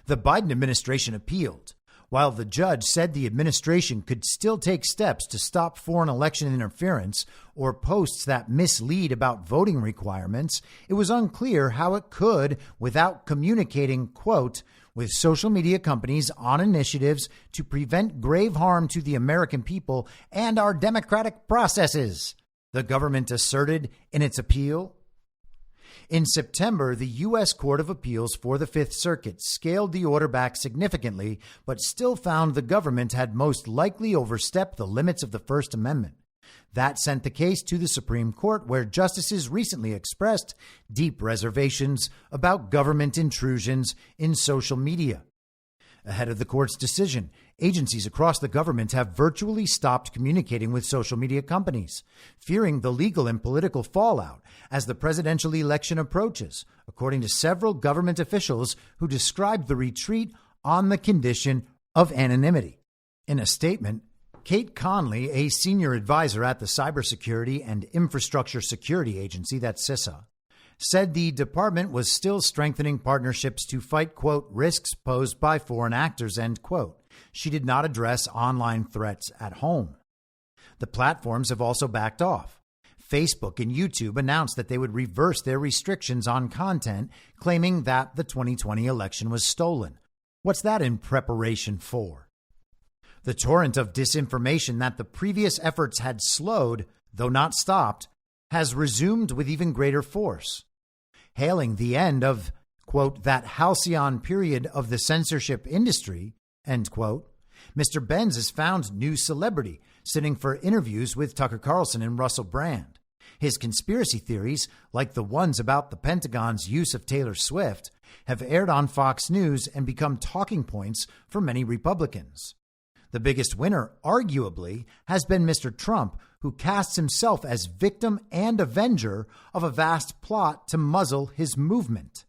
The Biden administration appealed, while the judge said the administration could still take steps to stop foreign election interference or posts that mislead about voting requirements. It was unclear how it could without communicating, quote, with social media companies on initiatives to prevent grave harm to the American people and our democratic processes, the government asserted in its appeal. In September, the U.S. Court of Appeals for the Fifth Circuit scaled the order back significantly, but still found the government had most likely overstepped the limits of the First Amendment. That sent the case to the Supreme Court, where justices recently expressed deep reservations about government intrusions in social media. Ahead of the court's decision, agencies across the government have virtually stopped communicating with social media companies, fearing the legal and political fallout as the presidential election approaches, according to several government officials who described the retreat on the condition of anonymity. In a statement, Kate Conley, a senior advisor at the Cybersecurity and Infrastructure Security Agency, that's CISA, said the department was still strengthening partnerships to fight, quote, risks posed by foreign actors, end quote. She did not address online threats at home. The platforms have also backed off. Facebook and YouTube announced that they would reverse their restrictions on content, claiming that the 2020 election was stolen. What's that in preparation for? The torrent of disinformation that the previous efforts had slowed, though not stopped, has resumed with even greater force. Hailing the end of, quote, that halcyon period of the censorship industry, end quote, Mr. Benz has found new celebrity sitting for interviews with Tucker Carlson and Russell Brand. His conspiracy theories, like the ones about the Pentagon's use of Taylor Swift, have aired on Fox News and become talking points for many Republicans. The biggest winner, arguably, has been Mr. Trump, who casts himself as victim and avenger of a vast plot to muzzle his movement.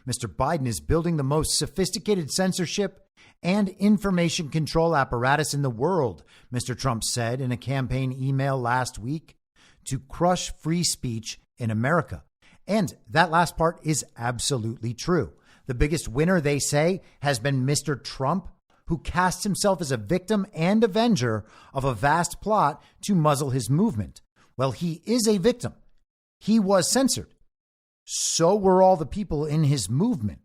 Mr. Biden is building the most sophisticated censorship and information control apparatus in the world, Mr. Trump said in a campaign email last week, to crush free speech in America. And that last part is absolutely true. The biggest winner, they say, has been Mr. Trump, who casts himself as a victim and avenger of a vast plot to muzzle his movement. Well, he is a victim. He was censored. So were all the people in his movement.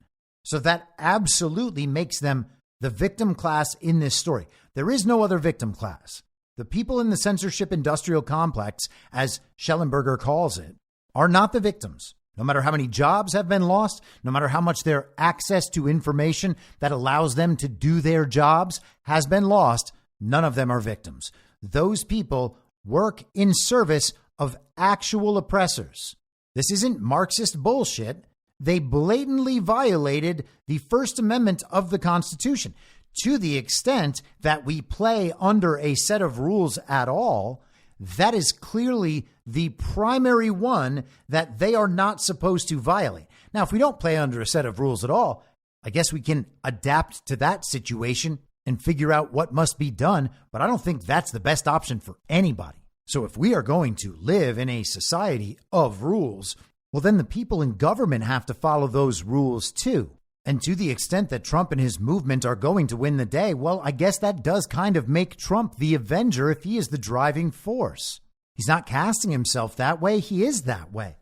So that absolutely makes them the victim class in this story. There is no other victim class. The people in the censorship industrial complex, as Schellenberger calls it, are not the victims. No matter how many jobs have been lost, no matter how much their access to information that allows them to do their jobs has been lost, none of them are victims. Those people work in service of actual oppressors. This isn't Marxist bullshit. They blatantly violated the First Amendment of the Constitution to the extent that we play under a set of rules at all. That is clearly the primary one that they are not supposed to violate. Now, if we don't play under a set of rules at all, I guess we can adapt to that situation and figure out what must be done. But I don't think that's the best option for anybody. So if we are going to live in a society of rules, well, then the people in government have to follow those rules too. And to the extent that Trump and his movement are going to win the day, well, I guess that does kind of make Trump the avenger if he is the driving force. He's not casting himself that way. He is that way.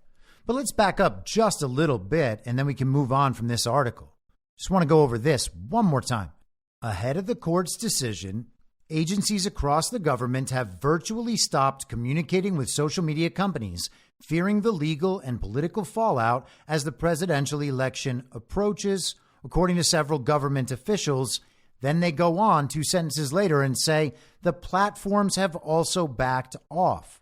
But let's back up just a little bit, and then we can move on from this article. Just want to go over this one more time. Ahead of the court's decision, agencies across the government have virtually stopped communicating with social media companies, fearing the legal and political fallout as the presidential election approaches, according to several government officials. Then they go on 2 sentences later and say the platforms have also backed off.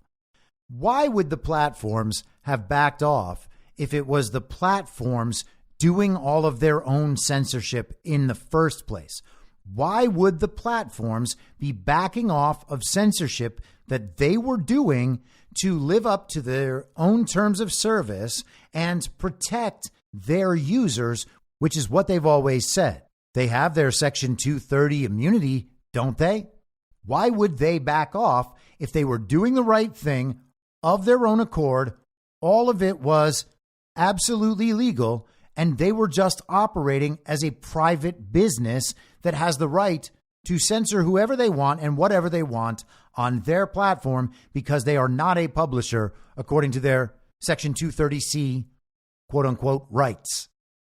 Why would the platforms have backed off if it was the platforms doing all of their own censorship in the first place? Why would the platforms be backing off of censorship that they were doing to live up to their own terms of service and protect their users, which is what they've always said? They have their Section 230 immunity, don't they? Why would they back off if they were doing the right thing of their own accord? All of it was absolutely legal, and they were just operating as a private business that has the right to censor whoever they want and whatever they want on their platform because they are not a publisher according to their Section 230C, quote unquote, rights.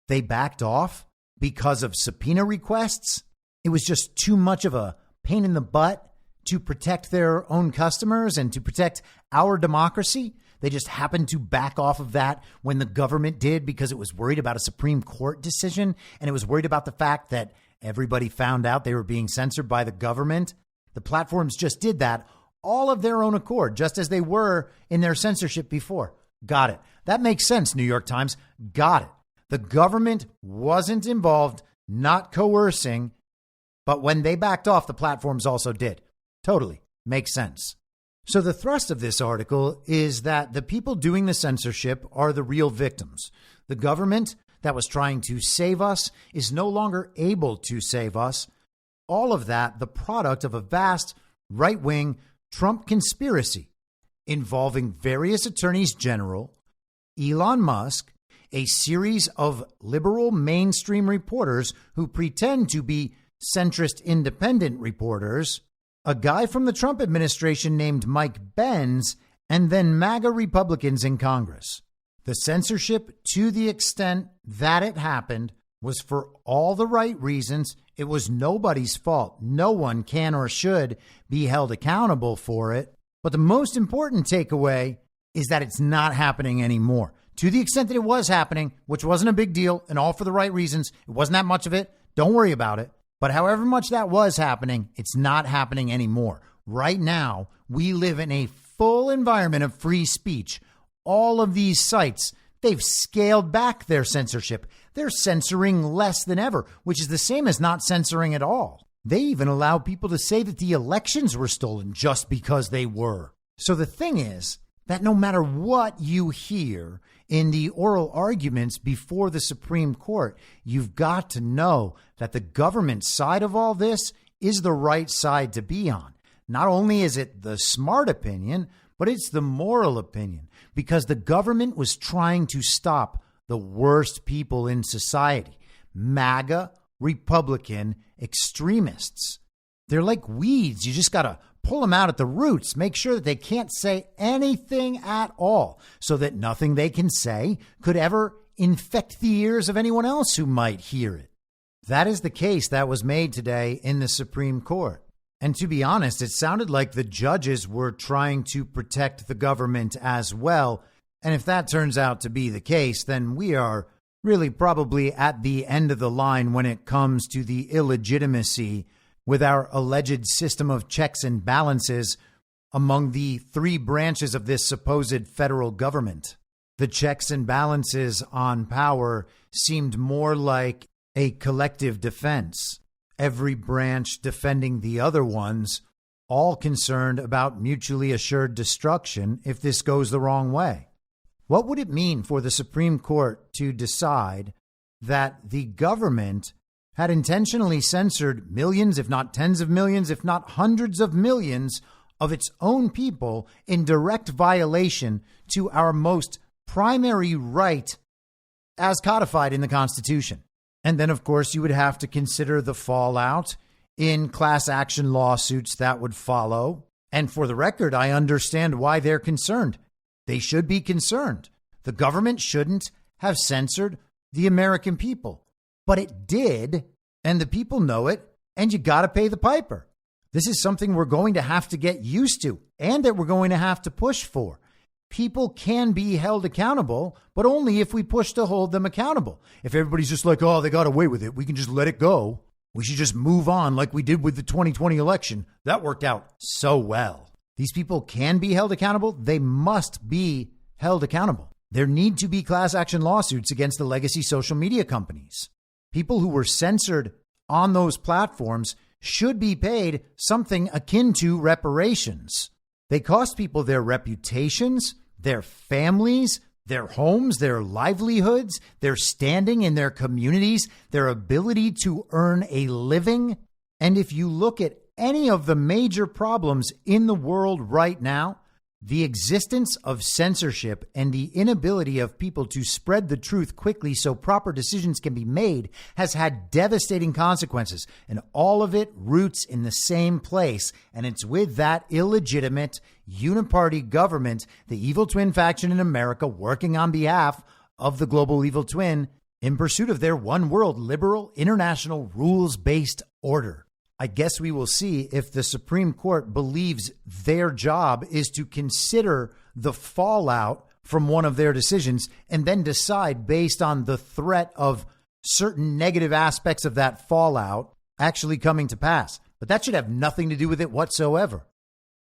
They backed off because of subpoena requests. It was just too much of a pain in the butt to protect their own customers and to protect our democracy. They just happened to back off of that when the government did because it was worried about a Supreme Court decision, and it was worried about the fact that everybody found out they were being censored by the government. The platforms just did that all of their own accord, just as they were in their censorship before. Got it. That makes sense, New York Times. Got it. The government wasn't involved, not coercing, but when they backed off, the platforms also did. Totally. Makes sense. So the thrust of this article is that the people doing the censorship are the real victims. The government that was trying to save us is no longer able to save us. All of that, the product of a vast right-wing Trump conspiracy involving various attorneys general, Elon Musk, a series of liberal mainstream reporters who pretend to be centrist independent reporters, a guy from the Trump administration named Mike Benz, and then MAGA Republicans in Congress. The censorship, to the extent that it happened, was for all the right reasons. It was nobody's fault. No one can or should be held accountable for it. But the most important takeaway is that it's not happening anymore. To the extent that it was happening, which wasn't a big deal and all for the right reasons, it wasn't that much of it. Don't worry about it. But however much that was happening, it's not happening anymore. Right now, we live in a full environment of free speech. All of these sites, they've scaled back their censorship. They're censoring less than ever, which is the same as not censoring at all. They even allow people to say that the elections were stolen just because they were. So the thing is that no matter what you hear in the oral arguments before the Supreme Court, you've got to know that the government side of all this is the right side to be on. Not only is it the smart opinion, but it's the moral opinion, because the government was trying to stop the worst people in society, MAGA, Republican extremists. They're like weeds. You just got to pull them out at the roots, make sure that they can't say anything at all, so that nothing they can say could ever infect the ears of anyone else who might hear it. That is the case that was made today in the Supreme Court. And to be honest, it sounded like the judges were trying to protect the government as well. And if that turns out to be the case, then we are really probably at the end of the line when it comes to the illegitimacy with our alleged system of checks and balances among the three branches of this supposed federal government. The checks and balances on power seemed more like a collective defense, every branch defending the other ones, all concerned about mutually assured destruction if this goes the wrong way. What would it mean for the Supreme Court to decide that the government had intentionally censored millions, if not tens of millions, if not hundreds of millions of its own people in direct violation to our most primary right as codified in the Constitution? And then, of course, you would have to consider the fallout in class action lawsuits that would follow. And for the record, I understand why they're concerned. They should be concerned. The government shouldn't have censored the American people. But it did, and the people know it, and you got to pay the piper. This is something we're going to have to get used to, and that we're going to have to push for. People can be held accountable, but only if we push to hold them accountable. If everybody's just like, oh, they got away with it, we can just let it go. We should just move on like we did with the 2020 election. That worked out so well. These people can be held accountable. They must be held accountable. There need to be class action lawsuits against the legacy social media companies. People who were censored on those platforms should be paid something akin to reparations. They cost people their reputations, their families, their homes, their livelihoods, their standing in their communities, their ability to earn a living. And if you look at any of the major problems in the world right now, the existence of censorship and the inability of people to spread the truth quickly so proper decisions can be made has had devastating consequences. And all of it roots in the same place. And it's with that illegitimate uniparty government, the evil twin faction in America working on behalf of the global evil twin. in pursuit of their one world liberal international rules-based order. I guess we will see if the Supreme Court believes their job is to consider the fallout from one of their decisions and then decide based on the threat of certain negative aspects of that fallout actually coming to pass. But that should have nothing to do with it whatsoever.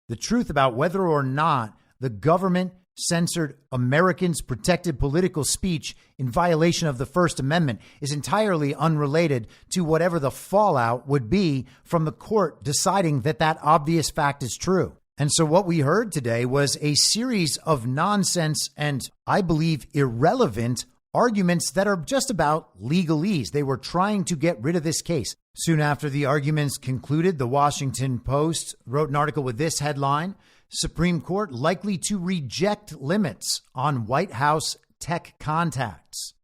The truth about whether or not the government censored Americans' protected political speech in violation of the First Amendment is entirely unrelated to whatever the fallout would be from the court deciding that that obvious fact is true. And so what we heard today was a series of nonsense and, I believe, irrelevant arguments that are just about legalese. They were trying to get rid of this case. Soon after the arguments concluded, the Washington Post wrote an article with this headline: Supreme Court likely to reject limits on White House tech contacts.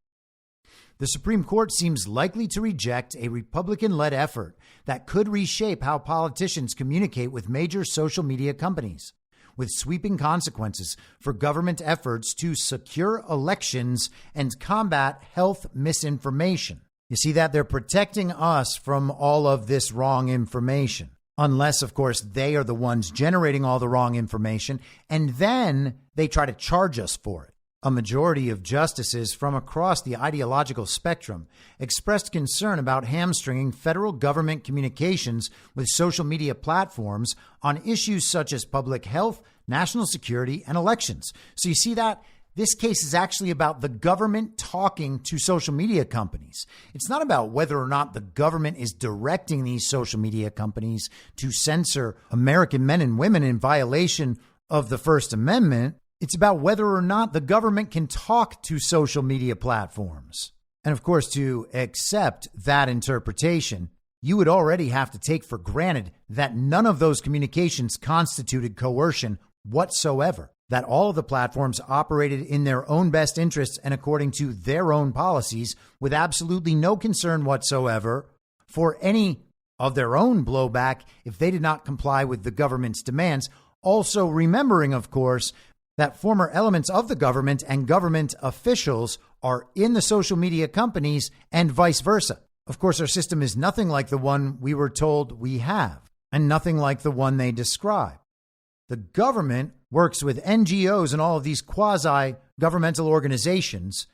The Supreme Court seems likely to reject a Republican-led effort that could reshape how politicians communicate with major social media companies, with sweeping consequences for government efforts to secure elections and combat health misinformation. You see that? They're protecting us from all of this wrong information. Unless, of course, they are the ones generating all the wrong information, and then they try to charge us for it. A majority of justices from across the ideological spectrum expressed concern about hamstringing federal government communications with social media platforms on issues such as public health, national security, and elections. So you see that? This case is actually about the government talking to social media companies. It's not about whether or not the government is directing these social media companies to censor American men and women in violation of the First Amendment. It's about whether or not the government can talk to social media platforms. And of course, to accept that interpretation, you would already have to take for granted that none of those communications constituted coercion whatsoever, that all of the platforms operated in their own best interests and according to their own policies with absolutely no concern whatsoever for any of their own blowback if they did not comply with the government's demands. Also remembering, of course, that former elements of the government and government officials are in the social media companies and vice versa. Of course, our system is nothing like the one we were told we have and nothing like the one they describe. The government works with NGOs and all of these quasi-governmental organizations,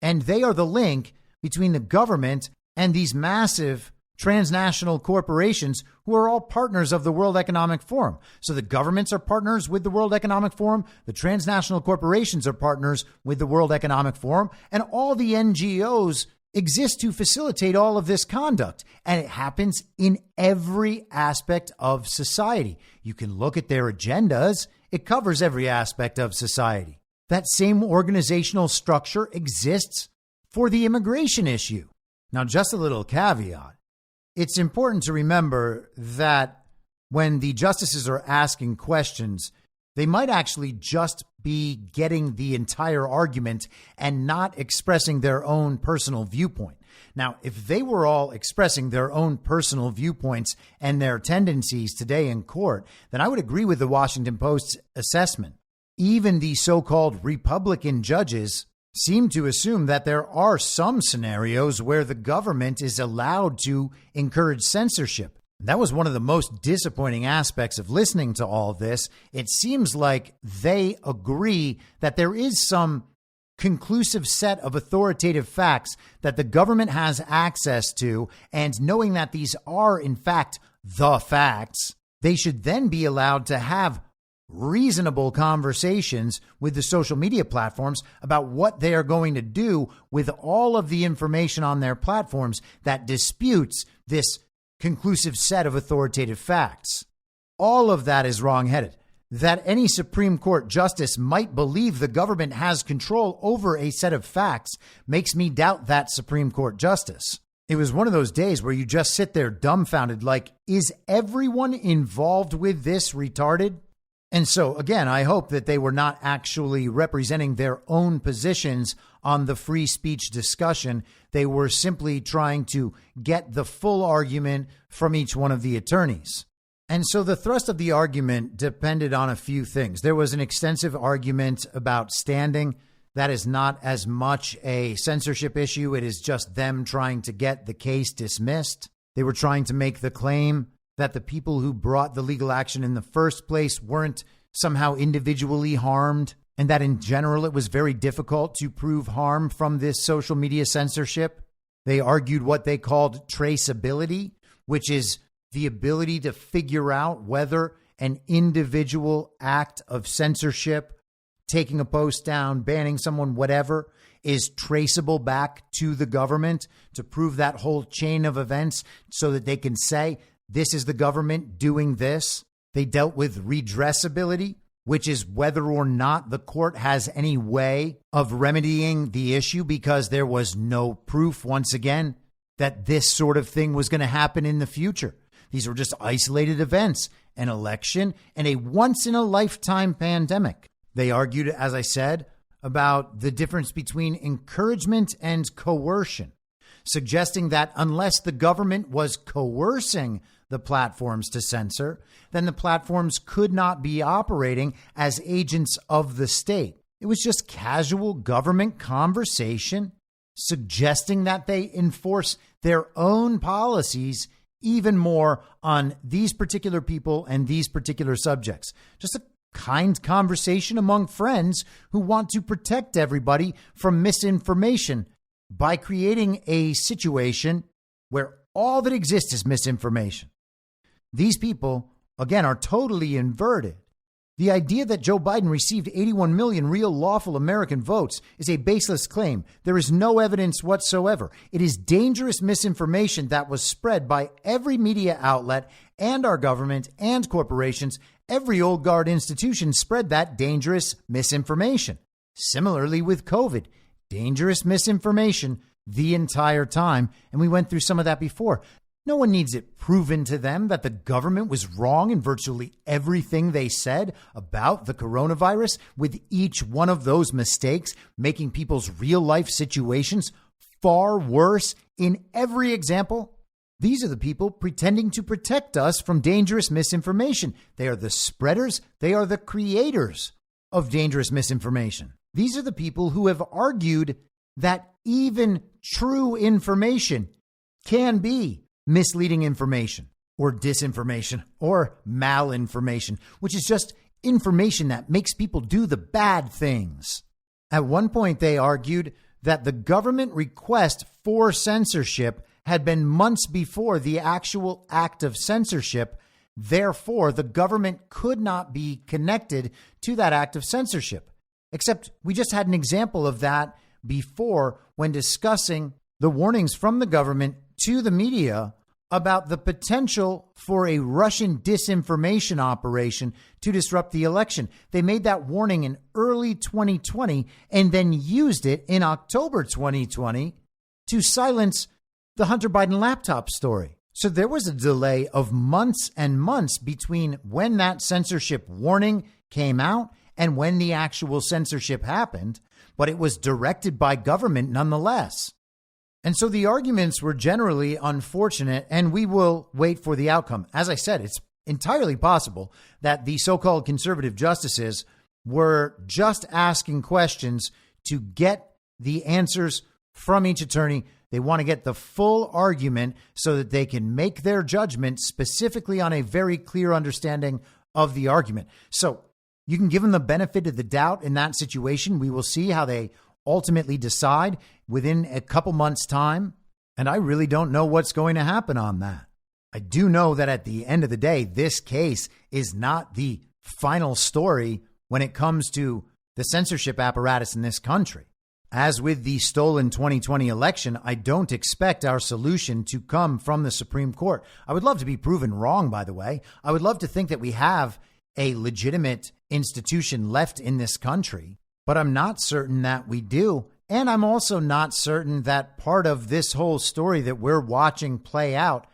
and they are the link between the government and these massive transnational corporations who are all partners of the World Economic Forum. So the governments are partners with the World Economic Forum, the transnational corporations are partners with the World Economic Forum, and all the NGOs exist to facilitate all of this conduct. And it happens in every aspect of society. You can look at their agendas. It covers every aspect of society. That same organizational structure exists for the immigration issue. Now, just a little caveat. It's important to remember that when the justices are asking questions, they might actually just be getting the entire argument and not expressing their own personal viewpoint. Now, if they were all expressing their own personal viewpoints and their tendencies today in court, then I would agree with the Washington Post's assessment. Even the so-called Republican judges seem to assume that there are some scenarios where the government is allowed to encourage censorship. That was one of the most disappointing aspects of listening to all this. It seems like they agree that there is some conclusive set of authoritative facts that the government has access to, and knowing that these are, in fact, the facts, they should then be allowed to have reasonable conversations with the social media platforms about what they are going to do with all of the information on their platforms that disputes this conclusive set of authoritative facts. All of that is wrongheaded. That any Supreme Court justice might believe the government has control over a set of facts makes me doubt that Supreme Court justice. It was one of those days where you just sit there dumbfounded, like, is everyone involved with this retarded? And so, again, I hope that they were not actually representing their own positions on the free speech discussion. They were simply trying to get the full argument from each one of the attorneys. And so the thrust of the argument depended on a few things. There was an extensive argument about standing. that is not as much a censorship issue. It is just them trying to get the case dismissed. They were trying to make the claim that the people who brought the legal action in the first place weren't somehow individually harmed, and that in general it was very difficult to prove harm from this social media censorship. They argued what they called traceability, which is the ability to figure out whether an individual act of censorship, taking a post down, banning someone, whatever, is traceable back to the government, to prove that whole chain of events so that they can say, this is the government doing this. They dealt with redressability, which is whether or not the court has any way of remedying the issue because there was no proof, once again, that this sort of thing was going to happen in the future. These were just isolated events, an election, and a once-in-a-lifetime pandemic. They argued, as I said, about the difference between encouragement and coercion, suggesting that unless the government was coercing the platforms to censor, then the platforms could not be operating as agents of the state. It was just casual government conversation suggesting that they enforce their own policies even more on these particular people and these particular subjects. Just a kind conversation among friends who want to protect everybody from misinformation by creating a situation where all that exists is misinformation. These people, again, are totally inverted. The idea that Joe Biden received 81 million real lawful American votes is a baseless claim. There is no evidence whatsoever. It is dangerous misinformation that was spread by every media outlet and our government and corporations. Every old guard institution spread that dangerous misinformation. Similarly with COVID, dangerous misinformation the entire time. And we went through some of that before. No one needs it proven to them that the government was wrong in virtually everything they said about the coronavirus, with each one of those mistakes making people's real life situations far worse in every example. These are the people pretending to protect us from dangerous misinformation. They are the spreaders. They are the creators of dangerous misinformation. These are the people who have argued that even true information can be misleading information or disinformation or malinformation, which is just information that makes people do the bad things. At one point, they argued that the government request for censorship had been months before the actual act of censorship. Therefore, the government could not be connected to that act of censorship. Except we just had an example of that before when discussing the warnings from the government to the media about the potential for a Russian disinformation operation to disrupt the election. They made that warning in early 2020 and then used it in October 2020 to silence the Hunter Biden laptop story. So there was a delay of months and months between when that censorship warning came out and when the actual censorship happened, but it was directed by government nonetheless. And so the arguments were generally unfortunate, and we will wait for the outcome. As I said, it's entirely possible that the so-called conservative justices were just asking questions to get the answers from each attorney. They want to get the full argument so that they can make their judgment specifically on a very clear understanding of the argument. So you can give them the benefit of the doubt in that situation. We will see how they ultimately decide within a couple months' time. And I really don't know what's going to happen on that. I do know that at the end of the day, this case is not the final story when it comes to the censorship apparatus in this country. As with the stolen 2020 election, I don't expect our solution to come from the Supreme Court. I would love to be proven wrong, by the way. I would love to think that we have a legitimate institution left in this country, but I'm not certain that we do. And I'm also not certain that part of this whole story that we're watching play out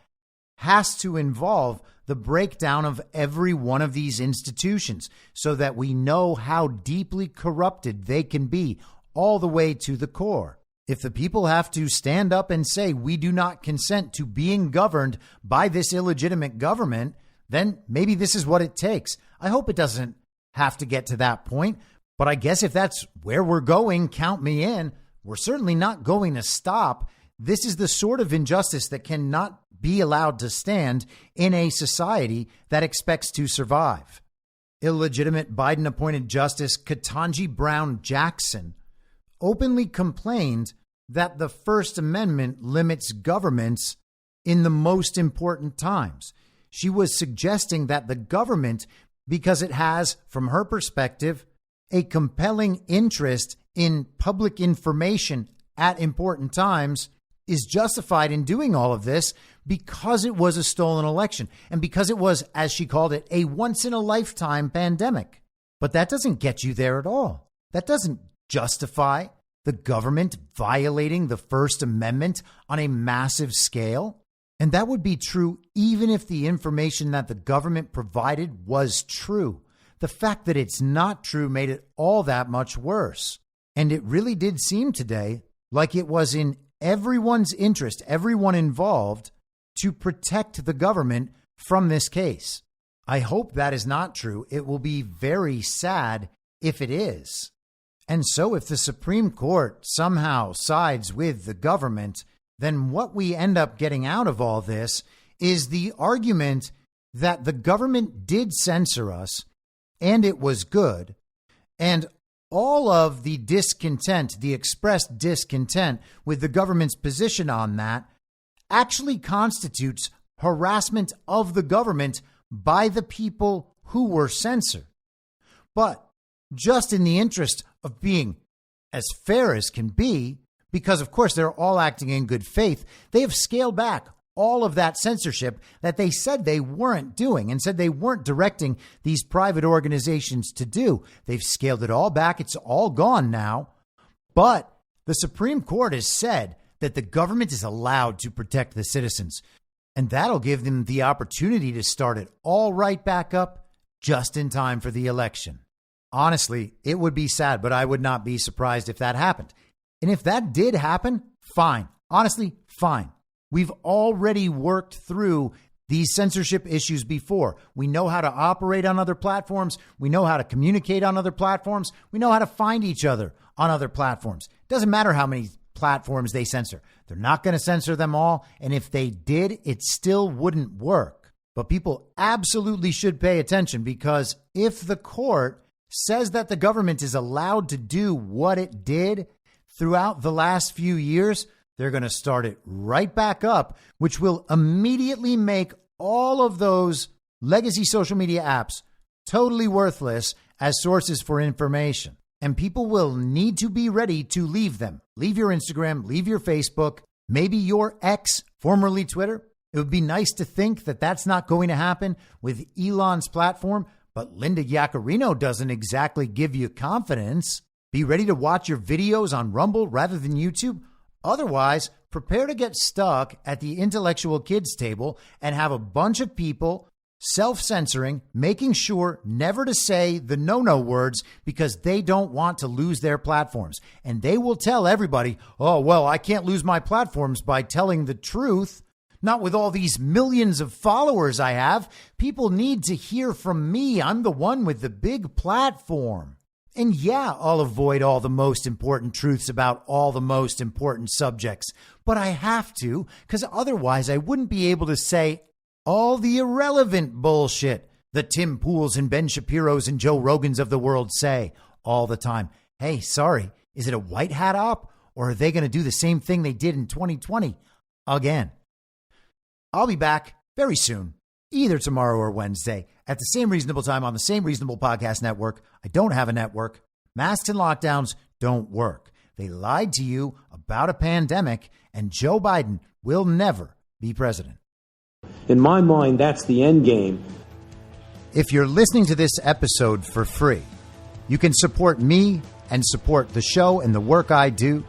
has to involve the breakdown of every one of these institutions so that we know how deeply corrupted they can be all the way to the core. If the people have to stand up and say, we do not consent to being governed by this illegitimate government, then maybe this is what it takes. I hope it doesn't have to get to that point. But I guess if that's where we're going, count me in. We're certainly not going to stop. This is the sort of injustice that cannot be allowed to stand in a society that expects to survive. Illegitimate Biden-appointed Justice Ketanji Brown Jackson openly complained that the First Amendment limits governments in the most important times. She was suggesting that the government, because it has, from her perspective, a compelling interest in public information at important times, is justified in doing all of this because it was a stolen election and because it was, as she called it, a once-in-a-lifetime pandemic. But that doesn't get you there at all. That doesn't justify the government violating the First Amendment on a massive scale. And that would be true even if the information that the government provided was true. The fact that it's not true made it all that much worse. And it really did seem today like it was in everyone's interest, everyone involved, to protect the government from this case. I hope that is not true. It will be very sad if it is. And so if the Supreme Court somehow sides with the government, then what we end up getting out of all this is the argument that the government did censor us and it was good. And all of the discontent, the expressed discontent with the government's position on that actually constitutes harassment of the government by the people who were censored. But just in the interest of being as fair as can be, because of course they're all acting in good faith, they have scaled back all of that censorship that they said they weren't doing and said they weren't directing these private organizations to do. They've scaled it all back. It's all gone now. But the Supreme Court has said that the government is allowed to protect the citizens, and that'll give them the opportunity to start it all right back up just in time for the election. Honestly, it would be sad, but I would not be surprised if that happened. And if that did happen, fine. Honestly, fine. We've already worked through these censorship issues before. We know how to operate on other platforms. We know how to communicate on other platforms. We know how to find each other on other platforms. It doesn't matter how many platforms they censor. They're not going to censor them all. And if they did, it still wouldn't work. But people absolutely should pay attention, because if the court says that the government is allowed to do what it did throughout the last few years, they're going to start it right back up, which will immediately make all of those legacy social media apps totally worthless as sources for information. And people will need to be ready to leave them. Leave your Instagram, leave your Facebook, maybe your X, formerly Twitter. It would be nice to think that that's not going to happen with Elon's platform, but Linda Yaccarino doesn't exactly give you confidence. Be ready to watch your videos on Rumble rather than YouTube. Otherwise, prepare to get stuck at the intellectual kids table and have a bunch of people self-censoring, making sure never to say the no-no words because they don't want to lose their platforms. And they will tell everybody, oh, well, I can't lose my platforms by telling the truth. Not with all these millions of followers I have. People need to hear from me. I'm the one with the big platform. And yeah, I'll avoid all the most important truths about all the most important subjects. But I have to, because otherwise I wouldn't be able to say all the irrelevant bullshit that Tim Pools and Ben Shapiro's and Joe Rogans of the world say all the time. Hey, sorry, is it a white hat op? Or are they going to do the same thing they did in 2020 again? I'll be back very soon, either tomorrow or Wednesday, at the same reasonable time on the same reasonable podcast network. I don't have a network. Masks and lockdowns don't work. They lied to you about a pandemic, and Joe Biden will never be president. In my mind, that's the end game. If you're listening to this episode for free, you can support me and support the show and the work I do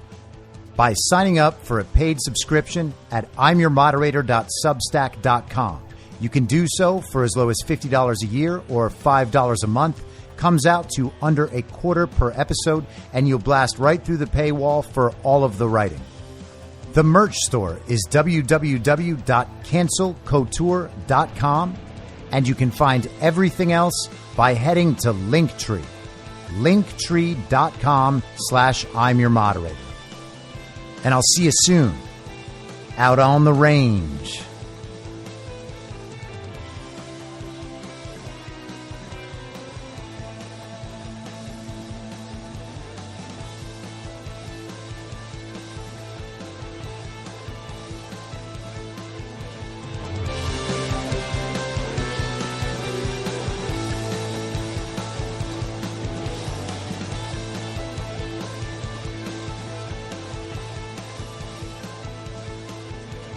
by signing up for a paid subscription at imyourmoderator.substack.com. You can do so for as low as $50 a year or $5 a month. Comes out to under $0.25 per episode, and you'll blast right through the paywall for all of the writing. The merch store is www.cancelcouture.com, and you can find everything else by heading to Linktree. linktree.com/I'm your moderator. And I'll see you soon out on the range.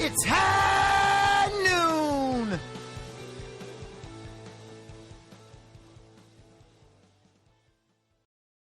It's